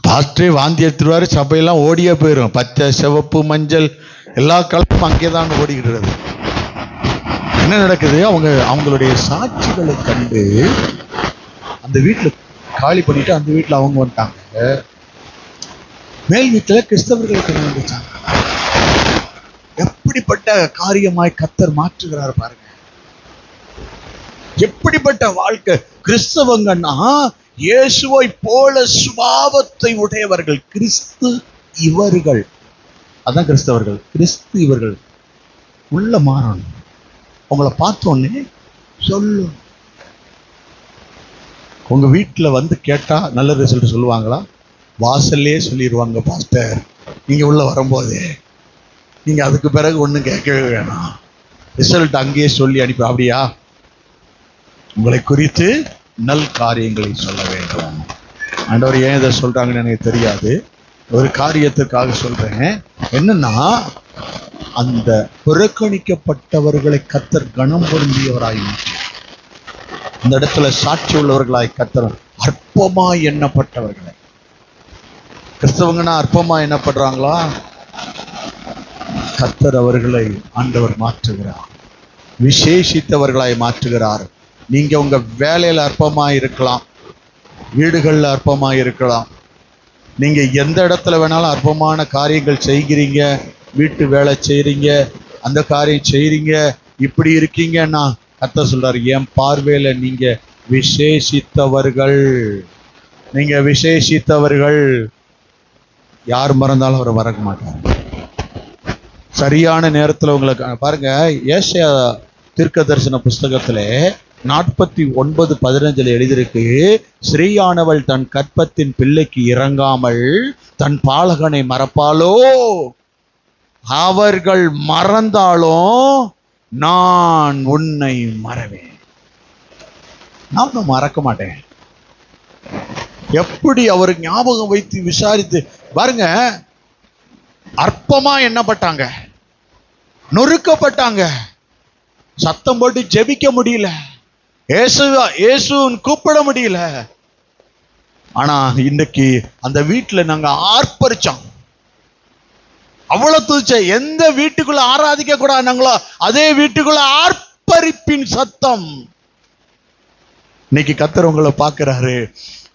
பாஸ்டரே வாந்தி எடுத்துருவாரு, சபையெல்லாம் ஓடியே போயிடும். பச்சை சிவப்பு மஞ்சள் எல்லா கலப்பும் அங்கேதான் ஓடிக்கிட்டு. என்ன நடக்குது? அவங்களுடைய சாட்சிகளை கண்டு அந்த வீட்டுல காலி பண்ணிட்டு அந்த வீட்டுல அவங்க வந்துட்டாங்க. மேல் வீட்டுல கிறிஸ்தவர்களுக்கு வந்துச்சாங்க. எப்படிப்பட்ட காரியமாய் கர்த்தர் மாற்றுகிறார் பாருங்க. எப்படிப்பட்ட வாழ்க்கை! கிறிஸ்தவங்கன்னா இயேசுவை போல சுபாவத்தை உடையவர்கள். கிறிஸ்து இவர்கள், அதான் கிறிஸ்தவர்கள். கிறிஸ்து இவர்கள் உள்ள மாறணும். உங்களை பார்த்தோன்னே சொல்லு. உங்க வீட்டுல கேட்டா நல்ல ரிசல்ட் சொல்லுவாங்களா? வாசல்லே சொல்லிடுவாங்க, பாஸ்டர் நீங்க உள்ள வரும்போதே. நீங்க அதுக்கு பிறகு ஒண்ணும் கேட்கவே வேணாம், ரிசல்ட் அங்கேயே சொல்லி அனுப்பி. அப்படியா? உங்களை குறித்து நல் காரியங்களை சொல்ல வேண்டும். ஆண்டவர் ஏன் இதை சொல்றாங்கன்னு எனக்கு தெரியாது, ஒரு காரியத்துக்காக சொல்றேன். என்னன்னா, அந்த புறக்கணிக்கப்பட்டவர்களை கர்த்தர் கனம் பொருந்தியவராய் மாற்றி, இந்த இடத்துல சாட்சி உள்ளவர்களாய் கர்த்தர் அற்பமாய் எண்ணப்பட்டவர்களை, கிறிஸ்தவங்கன்னா அற்பமா எண்ணப்படுறாங்களா? கர்த்தர் அவர்களை ஆண்டவர் மாற்றுகிறார், விசேஷித்தவர்களாய் மாற்றுகிறார். நீங்க உங்க வேலையில அற்பமா இருக்கலாம், வீடுகள்ல அற்பமா இருக்கலாம், நீங்க எந்த இடத்துல வேணாலும் அற்பமான காரியங்கள் செய்கிறீங்க, வீட்டு வேலை செய்றீங்க, அந்த காரியம் செய்றீங்க, இப்படி இருக்கீங்கன்னா கர்த்தர் சொல்றாரு, என் பார்வையில நீங்க விசேஷித்தவர்கள், நீங்க விசேஷித்தவர்கள். யார் மறந்தாலும் அவரை மறக்க மாட்டாங்க. சரியான நேரத்துல உங்களுக்கு பாருங்க, ஏசாயா தீர்க்க தரிசன புஸ்தகத்துல 49:15 எழுதியிருக்கு, ஸ்ரீயானவள் தன் கற்பத்தின் பிள்ளைக்கு இறங்காமல் தன் பாலகனை மறப்பாளோ? அவர்கள் மறந்தாலும் நான் உன்னை மறவேன். நான் மறக்க மாட்டேன். எப்படி அவர் ஞாபகம் வைத்து விசாரித்து பாருங்க. அற்பமா எண்ணப்பட்டாங்க, நொறுக்கப்பட்டாங்க, சத்தம் போட்டு ஜெபிக்க முடியல, இயேசுன்னு கூப்பிட முடியல. ஆனா இன்னைக்கு அந்த வீட்டுல நாங்க ஆர்ப்பரிச்சோம், அவ்வளவு துதிச்ச. எந்த வீட்டுக்குள்ள ஆராதிக்க கூட நாங்களோ அதே வீட்டுக்குள்ள ஆர்ப்பரிப்பின் சத்தம். இன்னைக்கு கர்த்தர் உங்களை பார்க்கிறாரு.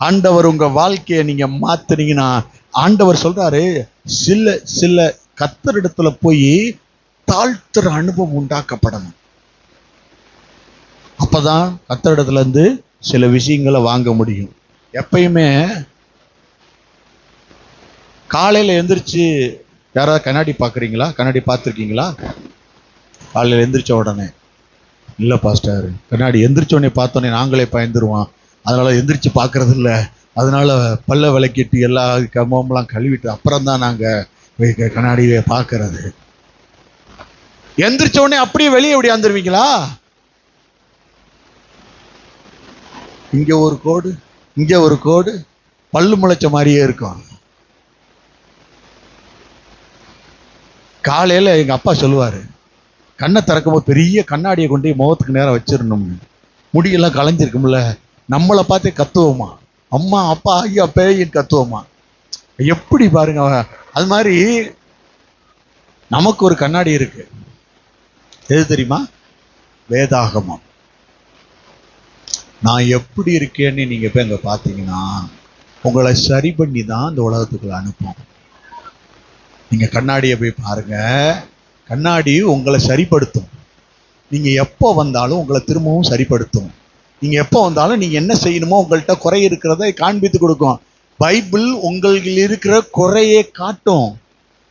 ஆண்டவர் உங்க வாழ்க்கையை நீங்க மாத்துனீங்கன்னா, ஆண்டவர் சொல்றாரு, சில கர்த்தரிடத்துல போய் தாழ்த்துற அனுபவம் உண்டாக்கப்படணும். அப்பதான் கர்த்தரிடத்துல இருந்து சில விஷயங்களை வாங்க முடியும். எப்பயுமே காலையில எந்திரிச்சு யாராவது கண்ணாடி பாக்குறீங்களா? கண்ணாடி பார்த்துருக்கீங்களா? காலையில எந்திரிச்ச உடனே, இல்ல பாஸ்டர், கண்ணாடி எந்திரிச்ச உடனே பார்த்தோன்னே நாங்களே பயந்துருவோம், அதனால எந்திரிச்சு பாக்குறது இல்லை, அதனால பல்ல விளக்கிட்டு எல்லா கம்பம்லாம் கழுவிட்டு அப்புறம் தான் நாங்க கண்ணாடியை பார்க்கறது. எந்திரிச்ச உடனே அப்படியே வெளியே ஓடியாந்துருவீங்களா? இங்க ஒரு கோடு, இங்க ஒரு கோடு, பல்லு முளைச்ச மாதிரியே இருக்கும். காலையில எங்க அப்பா சொல்லுவாரு, கண்ணை திறக்கும் போது பெரிய கண்ணாடியை கொண்டு முகத்துக்கு நேரம் வச்சிடணும்னு. முடியெல்லாம் களைஞ்சிருக்கும்ல, நம்மளை பார்த்தே கத்துவோமா, அம்மா அப்பா ஐயா பேயின்னு கத்துவோமா. எப்படி பாருங்க. அது மாதிரி நமக்கு ஒரு கண்ணாடி இருக்கு. எது தெரியுமா? வேதாகமம். நான் எப்படி இருக்கேன்னு நீங்க போய் அங்க பாத்தீங்கன்னா, உங்களை சரி பண்ணி தான் இந்த உலகத்துக்குள்ள அனுப்பும். நீங்க கண்ணாடியை போய் பாருங்க, கண்ணாடி உங்களை சரிப்படுத்தும். நீங்க எப்போ வந்தாலும் உங்களை திரும்பவும் சரிப்படுத்தும். நீங்க எப்போ வந்தாலும் நீங்க என்ன செய்யணுமோ உங்கள்கிட்ட குறை இருக்கிறத காண்பித்து கொடுக்கும். பைபிள் உங்களுக்கு இருக்கிற குறையை காட்டும்.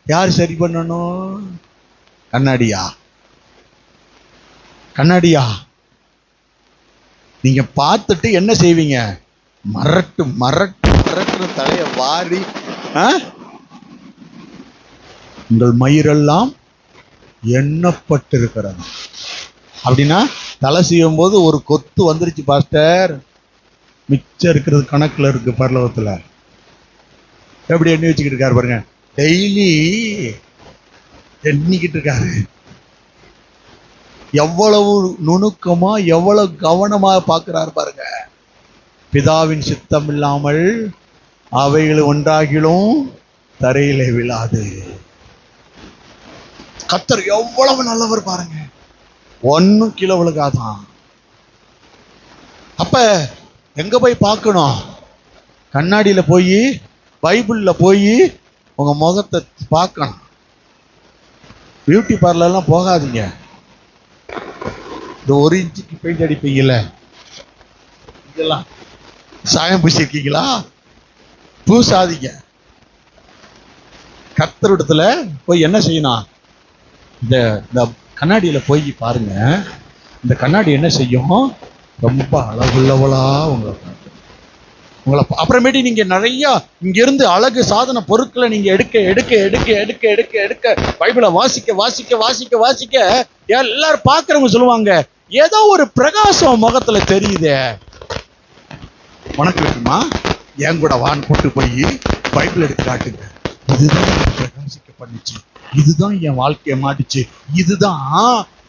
யார் சரி பண்ணணும்? கண்ணாடியா? கண்ணாடியா? நீங்க பார்த்துட்டு என்ன செய்வீங்க? மரட்டு மரட்டு மரட்டு தலைய வாரி, உங்கள் மயிரெல்லாம் எண்ணப்பட்டிருக்கிறது. அப்படின்னா தலை செய்யும் போது ஒரு கொத்து வந்துருச்சு பாஸ்டர், மிச்சம் இருக்கிறது கணக்குல இருக்கு பரலோகத்துல. எப்படி எண்ணி வச்சுக்கிட்டு இருக்காரு பாருங்க, டெய்லி எண்ணிக்கிட்டு இருக்காரு. எவ்வளவு நுணுக்கமா எவ்வளவு கவனமா பார்க்கிறார் பாருங்க. பிதாவின் சித்தம் இல்லாமல் அவைகள் ஒன்றாகிலும் தரையிலே விழாது. கர்த்தர் எவ்வளவு நல்லவர் பாருங்க, ஒன்னும் கீழே விழுகாதான். அப்ப எங்க போய் பார்க்கணும்? கண்ணாடியில போய், பைபிள்ல போய் உங்க முகத்தை பார்க்கணும். பியூட்டி பார்லர்லாம் போகாதீங்க. இந்த 1 இன்ச்சுக்கு பெயிண்ட் அடிப்பீங்கல்ல, இதெல்லாம் சாயம் பூசிருக்கீங்களா? பூசாதீங்க. கர்த்தரிடத்துல போய் என்ன செய்யணும்? இந்த கண்ணாடியில போய் பாருங்க. இந்த கண்ணாடி என்ன செய்யும்? ரொம்ப அழகுள்ளவளா உங்களை அப்புறமேட்டு நீங்க நிறைய இங்க இருந்து அழகு சாதன பொருட்களை நீங்க எடுக்க எடுக்க எடுக்க எடுக்க எடுக்க எடுக்க பைபிளை வாசிக்க வாசிக்க வாசிக்க வாசிக்க எல்லாரும் பாக்குறவங்க சொல்லுவாங்க, ஏதோ ஒரு பிரகாசம் முகத்துல தெரியுதே. உனக்கு இருக்குமா? என் கூட வான் போட்டு போய் பைபிள் எடுத்து காட்டுங்க. இதுதான் பிரகாசிக்க பண்ணிச்சு, இதுதான் என் வாழ்க்கையை மாட்டுச்சு, இதுதான்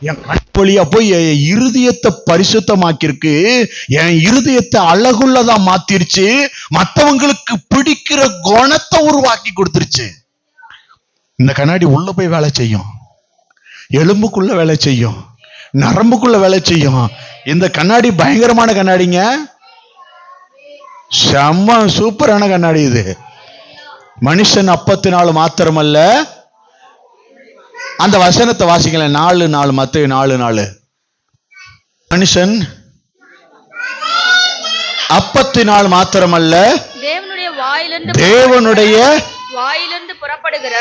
என் கண்வழியா போய் என் இருதயத்தை பரிசுத்தமாக்கிருக்கு, என் இருதயத்தை அழகுள்ளதா மாத்திருச்சு, மற்றவங்களுக்கு பிடிக்கிற குணத்தை உருவாக்கி கொடுத்துருச்சு. இந்த கண்ணாடி உள்ள போய் வேலை செய்யும், எலும்புக்குள்ள வேலை செய்யும், நரம்புக்குள்ள வேலை செய்யும். இந்த கண்ணாடி பயங்கரமான கண்ணாடிங்க, செம்ம சூப்பரான கண்ணாடி இது. மனுஷன் அப்பத்தினால மாத்திரமல்ல, அந்த வசனத்தை வாசிக்கல, 4:4 மத்தேயு 4:4. மனுஷன் அப்பத்தினால் மாத்திரமல்ல, தேவனுடைய வாயிலிருந்து புறப்படுகிற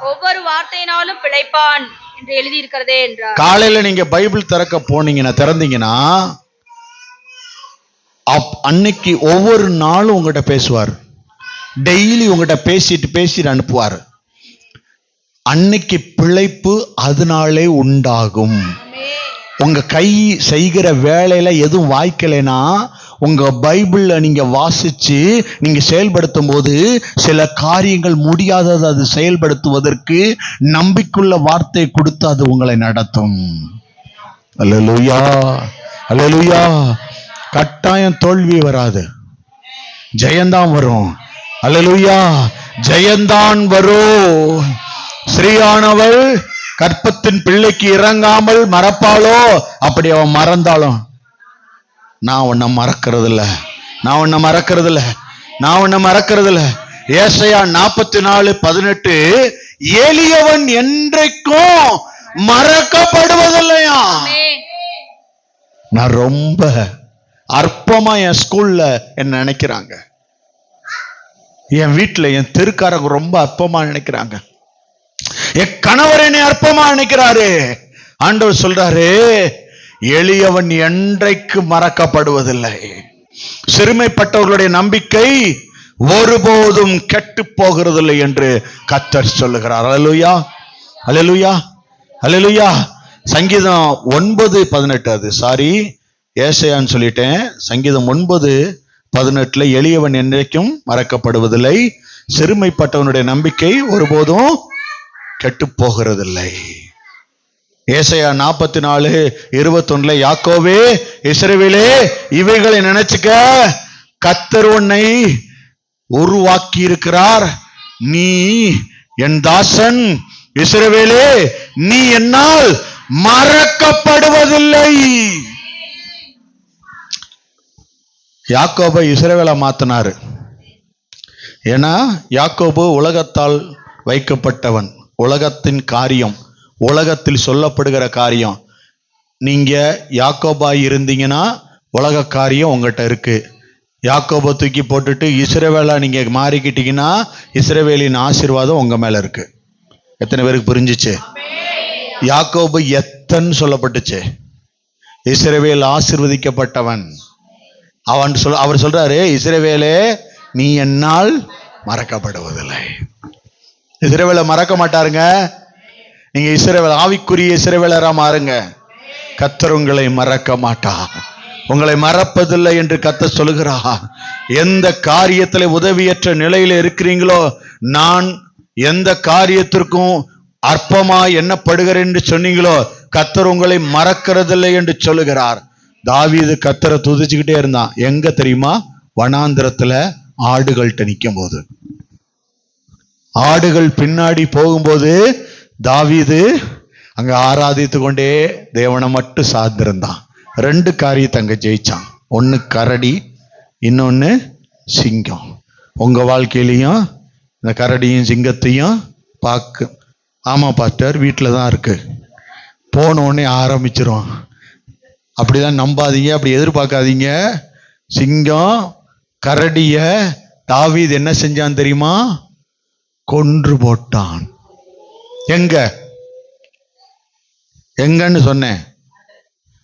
ஒவ்வொரு வார்த்தையினாலும் பிழைப்பான் என்று எழுதி இருக்கிறதே என்றார். காலையில நீங்க பைபிள் திறக்க போனீங்கன்னா, திறந்தீங்கன்னா, அன்னைக்கு ஒவ்வொரு நாளும் உங்ககிட்ட பேசுவார். டெய்லி உங்ககிட்ட பேசிட்டு அனுப்புவார். அன்னைக்கு பிழைப்பு அதனாலே உண்டாகும். உங்க கை செய்கிற வேலையில எதுவும் வாய்க்கலைன்னா உங்க பைபிள்ல நீங்க வாசிச்சு நீங்க செயல்படுத்தும் போது சில காரியங்கள் முடியாதது அது செயல்படுத்துவதற்கு நம்பிக்கையுள்ள வார்த்தை கொடுத்து அது உங்களை நடத்தும். அல்லேலூயா, அல்லேலூயா. கட்டாயம் தோல்வி வராது, ஜெயந்தான் வரும். அல்லேலூயா, ஜெயந்தான் வரும். ஸ்ரீயானவள் கற்பத்தின் பிள்ளைக்கு இறங்காமல் மறப்பாளோ? அப்படி அவன் மறந்தாலும் நான் உன்னை மறக்கிறது இல்ல, நான் உன்னை மறக்கிறது இல்ல, நான் உன்னை மறக்கிறது இல்ல. ஏசாயா 44:18 எளியவன் என்றைக்கும் மறக்கப்படுவதில்லையா? நான் ரொம்ப அற்பமா என் ஸ்கூல்ல என்ன நினைக்கிறாங்க, என் வீட்டுல என் தெருக்காரங்க ரொம்ப அற்பமா நினைக்கிறாங்க, என் கணவர் என்னை அற்பமா நினைக்கிறாரு. ஆண்டவர் சொல்றாரு, எளியவன் என்றைக்கு மறக்கப்படுவதில்லை. சிறுமைப்பட்டவர்களுடைய நம்பிக்கை ஒருபோதும் கெட்டு போகிறதில்லை என்று கர்த்தர் சொல்லுகிறார். அல்லேலூயா, அல்லேலூயா, அல்லேலூயா. சங்கீதம் 9:18 அது சாரி ஏசாயான்னு சொல்லிட்டேன். சங்கீதம் 9:18 எளியவன் என்றைக்கும் மறக்கப்படுவதில்லை, சிறுமைப்பட்டவனுடைய நம்பிக்கை ஒருபோதும் கெட்டு போகிறதில்லை. ஏசாயா 44:21 யாக்கோவே இஸ்ரவேலே இவைகளை நினைச்சுக்க, கர்த்தர் உன்னை உருவாக்கி இருக்கிறார், நீ என் தாசன் இஸ்ரவேலே, நீ என்னால் மறக்கப்படுவதில்லை. யாக்கோபை இஸ்ரவேலை மாத்தினாரு. ஏன்னா யாக்கோபு உலகத்தால் வைக்கப்பட்டவன், உலகத்தின் காரியம், உலகத்தில் சொல்லப்படுகிற காரியம். நீங்க யாக்கோபாய் இருந்தீங்கன்னா உலக காரியம் உங்ககிட்ட இருக்கு. யாக்கோபை தூக்கி போட்டுட்டு இஸ்ரவேலா நீங்க மாறிக்கிட்டீங்கன்னா இஸ்ரவேலின் ஆசீர்வாதம் உங்க மேல இருக்கு. எத்தனை பேருக்கு புரிஞ்சிச்சு? யாக்கோபு எத்தன் சொல்லப்பட்டுச்சு, இஸ்ரவேல் ஆசீர்வதிக்கப்பட்டவன். அவர் சொல்றாரு, இஸ்ரவேலே நீ என்னால் மறக்கப்படுவதில்லை. இஸ்ரவேலை மறக்க மாட்டாருங்க. நீங்க இஸ்ரவேல் ஆவிக்குரிய இஸ்ரவேலரா மாறுங்க. கர்த்தர் உங்களை மறக்க மாட்டார், உங்களை மறப்பதில்லை என்று கர்த்தர் சொல்லுகிறார். எந்த காரியத்திலே உதவியற்ற நிலையில இருக்கிறீங்களோ, நான் எந்த காரியத்திற்கும் அற்பமா எண்ணப்படுகிறேன் என்று சொன்னீங்களோ, கர்த்தர் உங்களை மறக்கிறதில்லை என்று சொல்லுகிறார். தாவீது கர்த்தரை துதிச்சுக்கிட்டே இருந்தான். எங்க தெரியுமா? வனாந்திரத்துல ஆடுகள்கிட்ட நிற்கும் போது, ஆடுகள் பின்னாடி போகும்போது தாவீது அங்க ஆராதித்து கொண்டே தேவனை மட்டும் சார்ந்திருந்தான். 2 காரியத்தை அங்க ஜெயிச்சான். ஒன்னு கரடி, இன்னொன்னு சிங்கம். உங்க வாழ்க்கையிலையும் இந்த கரடியும் சிங்கத்தையும் பார்க்க, ஆமா பாஸ்டர் வீட்டில தான் இருக்கு, போன உடனே ஆரம்பிச்சிரும். அப்படிதான் நம்பாதீங்க, அப்படி எதிர்பார்க்காதீங்க. சிங்கம் கரடிய தாவீது என்ன செஞ்சான் தெரியுமா? கொன்று போட்டான். எங்கன்னு சொன்னேன்,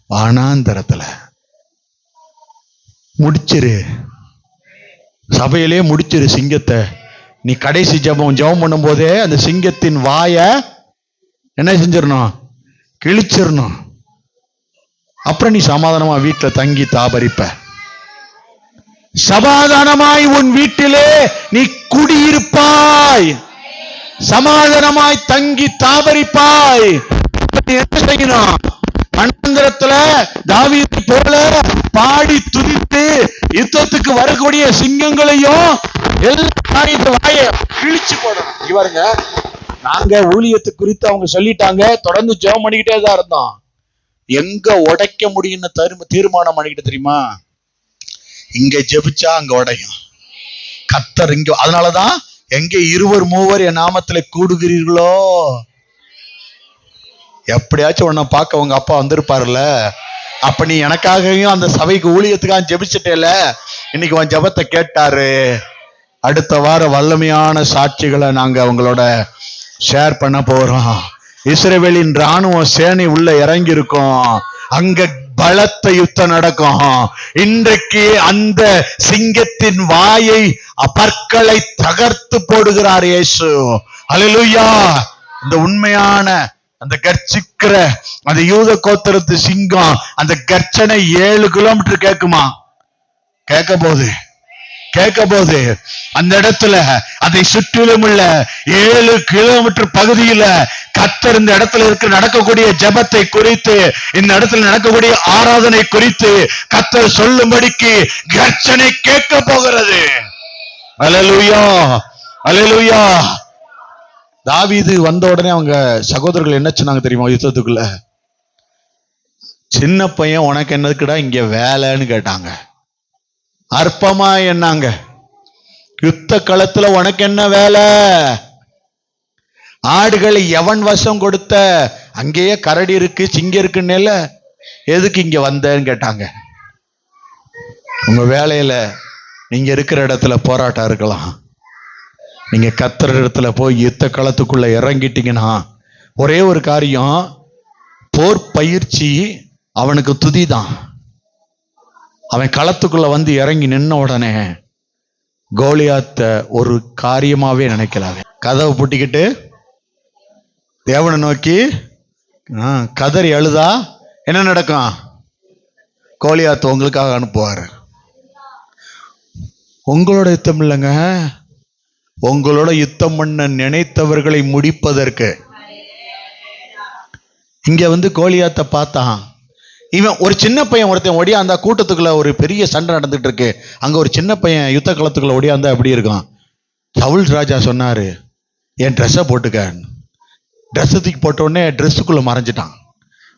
வனாந்தரத்துல. முடிச்சிரு, சபையிலே முடிச்சிரு சிங்கத்தை. நீ கடைசி ஜெபம் பண்ணும் போதே அந்த சிங்கத்தின் வாய என்ன செஞ்சிடணும்? கிழிச்சிடணும். அப்புறம் நீ சமாதானமா வீட்டுல தங்கி தாபரிப்ப. சமாதானமாய் உன் வீட்டிலே நீ குடியிருப்பாய், சமாதானமாய் தங்கி தாபரிப்பாய். என்ன செய்யணும்? வனாந்திரத்துல தாவீது போல பாடி துதித்து யுத்தத்துக்கு வரக்கூடிய சிங்கங்களையும் எல்லா வாய கிழிச்சு போடணும். இவருங்க நாங்க ஊழியத்து குறித்து அவங்க சொல்லிட்டாங்க, தொடர்ந்து ஜெபம் பண்ணிக்கிட்டே தான் இருந்தோம். எங்க உடைக்க முடியும்னு தீர்மானம் பண்ணிக்கிட்டு தெரியுமா? இங்க ஜெபிச்சா அங்க உடையும். கர்த்தர் இங்க, அதனாலதான் எங்க 2-3 என் நாமத்துல கூடுகிறீர்களோ, எப்படியாச்சும் உன்னை பார்க்க உங்க அப்பா வந்திருப்பாருல்ல, அப்ப நீ எனக்காகவும் அந்த சபைக்கு ஊழியத்துக்காக ஜெபிச்சுட்டேல, இன்னைக்கு உன் ஜெபத்தை கேட்டாரு. அடுத்த வாரம் வல்லமையான சாட்சிகளை நாங்க உங்களோட ஷேர் பண்ண போறோம். இஸ்ரவேலின் ராணுவ சேனை உள்ள இறங்கி இருக்கும், அங்க பலத்த யுத்தம் நடக்கும். இன்றைக்கு அந்த சிங்கத்தின் வாயை பற்களை தகர்த்து போடுகிறார் இயேசு. அல்லேலூயா. இந்த உண்மையான அந்த கர்ச்சிக்கிற அந்த யூத கோத்திரத்து சிங்கம் அந்த கர்ச்சனை 7 கிலோமீட்டர் கேட்குமா? கேட்க போது அந்த இடத்துல அதை சுற்றிலும் உள்ள 7 கிலோமீட்டர் பகுதியில கர்த்தர் இந்த இடத்துல நடக்கக்கூடிய ஜெபத்தை குறித்து, இந்த இடத்துல நடக்கக்கூடிய ஆராதனை குறித்து கர்த்தர் சொல்லும்படிக்கு கர்ச்சனை கேட்க போகிறது. அல்லேலூயா, அல்லேலூயா. தாவீது வந்த உடனே அவங்க சகோதரர்கள் என்ன சொன்னாங்க தெரியுமா? யுத்தத்துக்குள்ள சின்ன பையன் உனக்கு என்னதுக்குடா இங்க வேலைன்னு கேட்டாங்க. அற்பமா என்னாங்க? யுத்த களத்துல உனக்கு என்ன வேலை? ஆடுகளை எவன் வசம் கொடுத்த? அங்கேயே கரடி இருக்கு, சிங்கம் இருக்குன்னு எதுக்கு இங்க வந்தேன்னு கேட்டாங்க. உங்க வேலையில நீங்க இருக்கிற இடத்துல போராட்டம் இருக்கலாம். நீங்க கர்த்தர் இடத்துல போய் யுத்த களத்துக்குள்ள இறங்கிட்டீங்கன்னா ஒரே ஒரு காரியம், போர் பயிற்சி அவனுக்கு துதிதான். அவன் களத்துக்குள்ள வந்து இறங்கி நின்ன உடனே கோலியாத்த ஒரு காரியமாவே நினைக்கலாவே. கதவை பூட்டிக்கிட்டு தேவனை நோக்கி கதறி அழுதா என்ன நடக்கும்? கோலியாத்த உங்களுக்காக அனுப்புவாரு. உங்களோட யுத்தம் இல்லைங்க, உங்களோட யுத்தம் பண்ண நினைத்தவர்களை முடிப்பதற்கு. இங்க வந்து கோலியாத்த பார்த்தான். இவன் ஒரு சின்ன பையன் ஒருத்தன் ஒடியாந்தா கூட்டத்துக்குள்ள ஒரு பெரிய சண்டை நடந்துட்டு இருக்கு. அங்க ஒரு சின்ன பையன் யுத்த களத்துக்குள்ள ஒடியாந்தா எப்படி இருக்கும்? சவுல் ராஜா சொன்னாரு, என் ட்ரெஸ்ஸை போட்டுக்க. ட்ரெஸ் தூக்கி போட்ட உடனே ட்ரெஸ்ஸுக்குள்ள மறைஞ்சிட்டான்.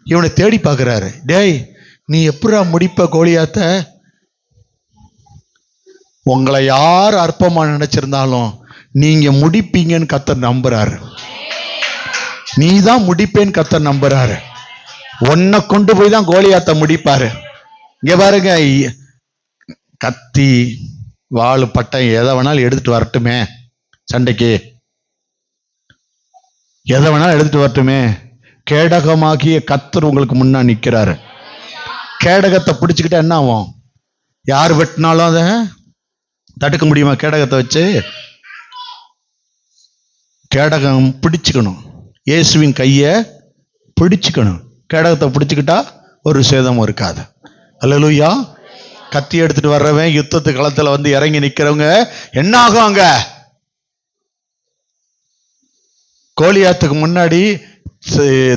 இவனை தேடி பார்க்கிறாரு. டேய், நீ எப்படா முடிப்ப கோலியாத்த? உங்களை யார் அற்பமா நினைச்சிருந்தாலும் நீங்க முடிப்பீங்கன்னு கர்த்தர் நம்புறாரு. நீதான் முடிப்பேன்னு கர்த்தர் நம்புறாரு. உன்னை கொண்டு போய் தான் கோலியாத்த முடிப்பாரு. இங்க பாருங்க, கத்தி வாள் பட்டம் எதை வேணாலும் எடுத்துட்டு வரட்டுமே, சண்டைக்கு எதை வேணாலும் எடுத்துட்டு வரட்டுமே. கேடகமாகிய கர்த்தர் உங்களுக்கு முன்னா நிக்கிறாரு. கேடகத்தை பிடிச்சுக்கிட்டா என்ன ஆகும்? யார் வெட்டினாலும் அதை தடுக்க முடியுமா? கேடகத்தை வச்சு கேடகம் பிடிச்சுக்கணும். இயேசுவின் கையை பிடிச்சுக்கணும். கேடகத்தை பிடிச்சுக்கிட்டா ஒரு சேதமும் இருக்காது. அல்லேலூயா. கத்தி எடுத்துட்டு வர்றவன் யுத்தத்து களத்துல வந்து இறங்கி நிக்கிறவங்க என்ன ஆகுவாங்க? கோலியாத்துக்கு முன்னாடி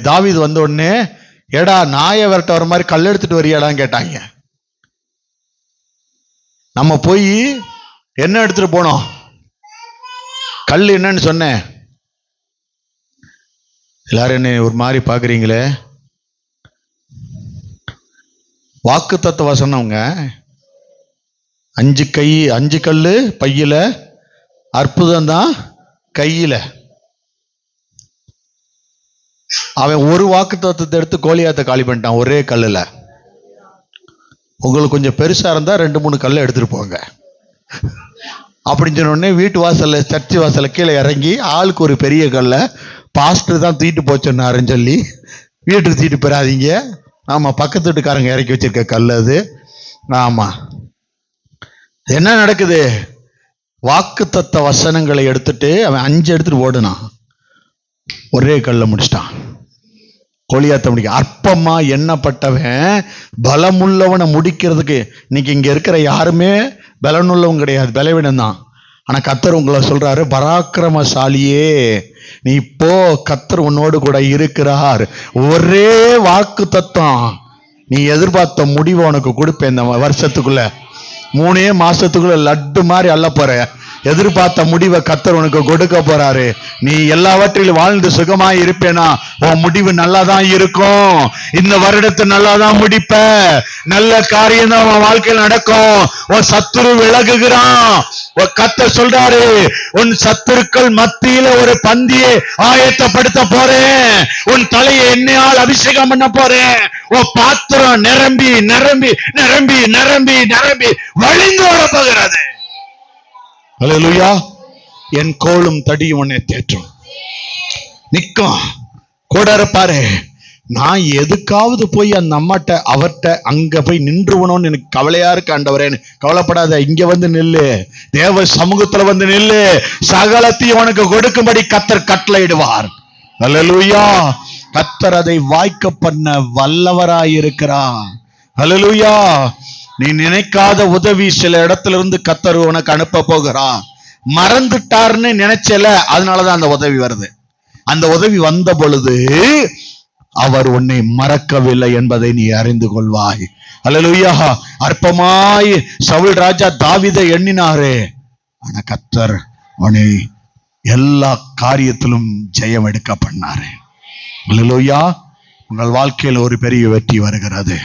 தாவீது வந்த உடனே, ஏடா நாயை விரட்ட வர மாதிரி கல் எடுத்துட்டு வரியாடான்னு கேட்டாங்க. நம்ம போய் என்ன எடுத்துட்டு போனோம்? கல் என்னன்னு சொன்னேன். எல்லாரும் என்ன ஒரு மாதிரி பாக்குறீங்களே? வாக்குத்தத்த வசனம்ங்க. 5 கல்லு பையில, அற்புதம் தான் கையில. அவன் ஒரு வாக்குத்தத்தத்தை எடுத்து கோலியாத்த காலி பண்ணிட்டான் ஒரே கல்லுல. உங்களுக்கு கொஞ்சம் பெருசா இருந்தா 2-3 கல்லை எடுத்துட்டு போங்க அப்படின்னு சொன்ன உடனே வீட்டு வாசல்ல, சர்ச்சு வாசல்ல கீழே இறங்கி ஆளுக்கு ஒரு பெரிய கல்லை, பாஸ்டர் தான் தூக்கிட்டு போச்சோன்னாருன்னு சொல்லி வீட்டுக்கு தூக்கிட்டு போயிடாதீங்க. ஆமா, பக்கத்து வீட்டுக்காரங்க இறக்கி வச்சிருக்க கல் அது. ஆமா, என்ன நடக்குது? வாக்குத்தத்த வசனங்களை எடுத்துட்டு அவன் 5 எடுத்துட்டு ஓடுனான். ஒரே கல்ல முடிச்சிட்டான். கோலியாத்த முடிக்க அற்பமா எண்ணப்பட்டவன் பலமுள்ளவனை முடிக்கிறதுக்கு. இன்னைக்கு இங்க இருக்கிற யாருமே பலனுள்ளவங்க கிடையாது, பலவீனம் தான். ஆனா கர்த்தர் உங்களை சொல்றாரு, பராக்கிரமசாலியே நீ போ, கர்த்தர் உன்னோடு கூட இருக்கிறார். ஒரே வாக்கு தத்தம், நீ எதிர்பார்த்த முடிவு உனக்கு கொடுப்பேன். இந்த வருஷத்துக்குள்ள 3 மாசத்துக்குள்ள லட்டு மாதிரி அள்ள போற. எதிர்பார்த்த முடிவை கர்த்தர் உனக்கு கொடுக்க போறாரு. நீ எல்லாவற்றிலும் வாழ்ந்து சுகமாய் இருப்பேனா? உன் முடிவு நல்லா தான் இருக்கும். இந்த வருடத்தை நல்லா தான் முடிப்ப. நல்ல காரியம் தான் உன் வாழ்க்கையில் நடக்கும். உன் சத்துரு விலகுகிறான். கர்த்தர் சொல்றாரு, உன் சத்துருக்கள் மத்தியில ஒரு பந்தியை ஆயத்தப்படுத்த போறேன். உன் தலையை எண்ணெயால் அபிஷேகம் பண்ண போறேன். உன் பாத்திரம் நிரம்பி நிரம்பி நிரம்பி நிரம்பி நிரம்பி வழிந்து வர போகிறது. அல்லேலூயா. என் கோலும் தடியும் உன்னை தேற்றும். நிக்கும் கூட இருப்பாரு. நான் எதுக்காவது போய் அந்த அம்மாட்ட அவர்கிட்ட அங்க போய் நின்றுவணும்னு எனக்கு கவலையா இருக்கு ஆண்டவரேன்னு. கவலைப்படாத, இங்க வந்து நில்லு. தேவ சமூகத்துல வந்து நில்லு. சகலத்தையும் உனக்கு கொடுக்கும்படி கர்த்தர் கட்டளையிடுவார். அல்லேலூயா. கர்த்தர் அதை வாய்க்க பண்ண வல்லவராயிருக்கிறார். ஹல்லேலூயா. நீ நினைக்காத உதவி சில இடத்துல இருந்து கர்த்தர் உனக்கு அனுப்ப போகிறார். மறந்துட்டாருன்னு நினைச்சல, அதனாலதான் அந்த உதவி வருது. அந்த உதவி வந்த பொழுது அவர் உன்னை மறக்கவில்லை என்பதை நீ அறிந்து கொள்வாய். ஹல்லேலூயா. அற்பமாய் சவுல் ராஜா தாவீதை எண்ணினாரே, ஆனா கர்த்தர் அவனை எல்லா காரியத்திலும் ஜெயம் எடுக்க பண்ணாரு. ஹல்லேலூயா. உங்கள் வாழ்க்கையில் ஒரு பெரிய வெற்றி வருகிறது.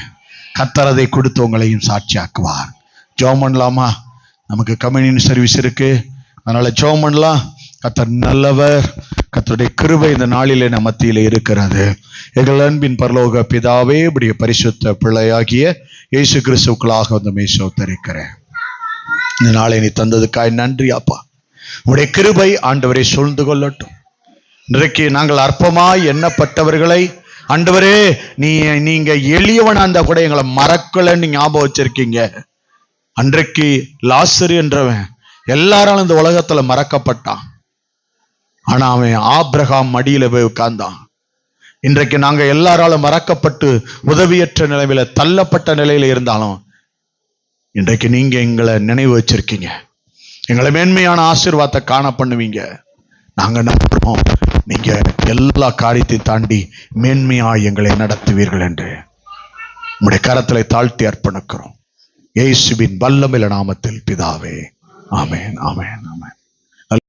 கர்த்தர் அதை கொடுத்து உங்களையும் சாட்சியாக்குவார். ஜெபம் பண்ணலாமா? நமக்கு கம்யூனியன் சர்வீஸ் இருக்கு, அதனால ஜெபம் பண்ணலாம். கர்த்தர் நல்லவர். கர்த்தருடைய கிருபை இந்த நாளிலே நம் மத்தியிலே இருக்கிறது. எங்கள் அன்பின் பரலோக பிதாவே, இப்படிய பரிசுத்த பிள்ளையாகிய இயேசு கிறிஸ்துவுக்குள்ளாக வந்து மேசோத்தரிக்கிறேன். இந்த நாளை நீ தந்ததுக்காய் நன்றி அப்பா. உடைய கிருபை ஆண்டவரை சூழ்ந்து கொள்ளட்டும். இன்றைக்கு நாங்கள் அற்பமாய் எண்ணப்பட்டவர்களை ஆண்டவரே, நீங்க எளியவனா இருந்தா கூட எங்களை மறக்கலன்னு ஞாபகம் வச்சிருக்கீங்க. அன்றைக்கு லாசரு என்றவன் எல்லாராலும் இந்த உலகத்துல மறக்கப்பட்டான். ஆனா அவன் ஆபிரகாம் மடியில போய் உட்கார்ந்தான். இன்றைக்கு நாங்க எல்லாராலும் மறக்கப்பட்டு உதவியற்ற நிலையில, தள்ளப்பட்ட நிலையில இருந்தாலும் இன்றைக்கு நீங்க எங்களை நினைவு வச்சிருக்கீங்க. எங்களை மேன்மையான ஆசீர்வாதத்தை காண பண்ணுவீங்க. நாங்க நம்புறோம், நீங்க எல்லா காரியத்தையும் தாண்டி மேன்மையா எங்களை நடத்துவீர்கள் என்று உங்களுடைய கரத்திலே தாழ்த்தி அர்ப்பணிக்கிறோம். இயேசுவின் வல்லமையுள்ள நாமத்தில் பிதாவே, ஆமென், ஆமென், ஆமென்.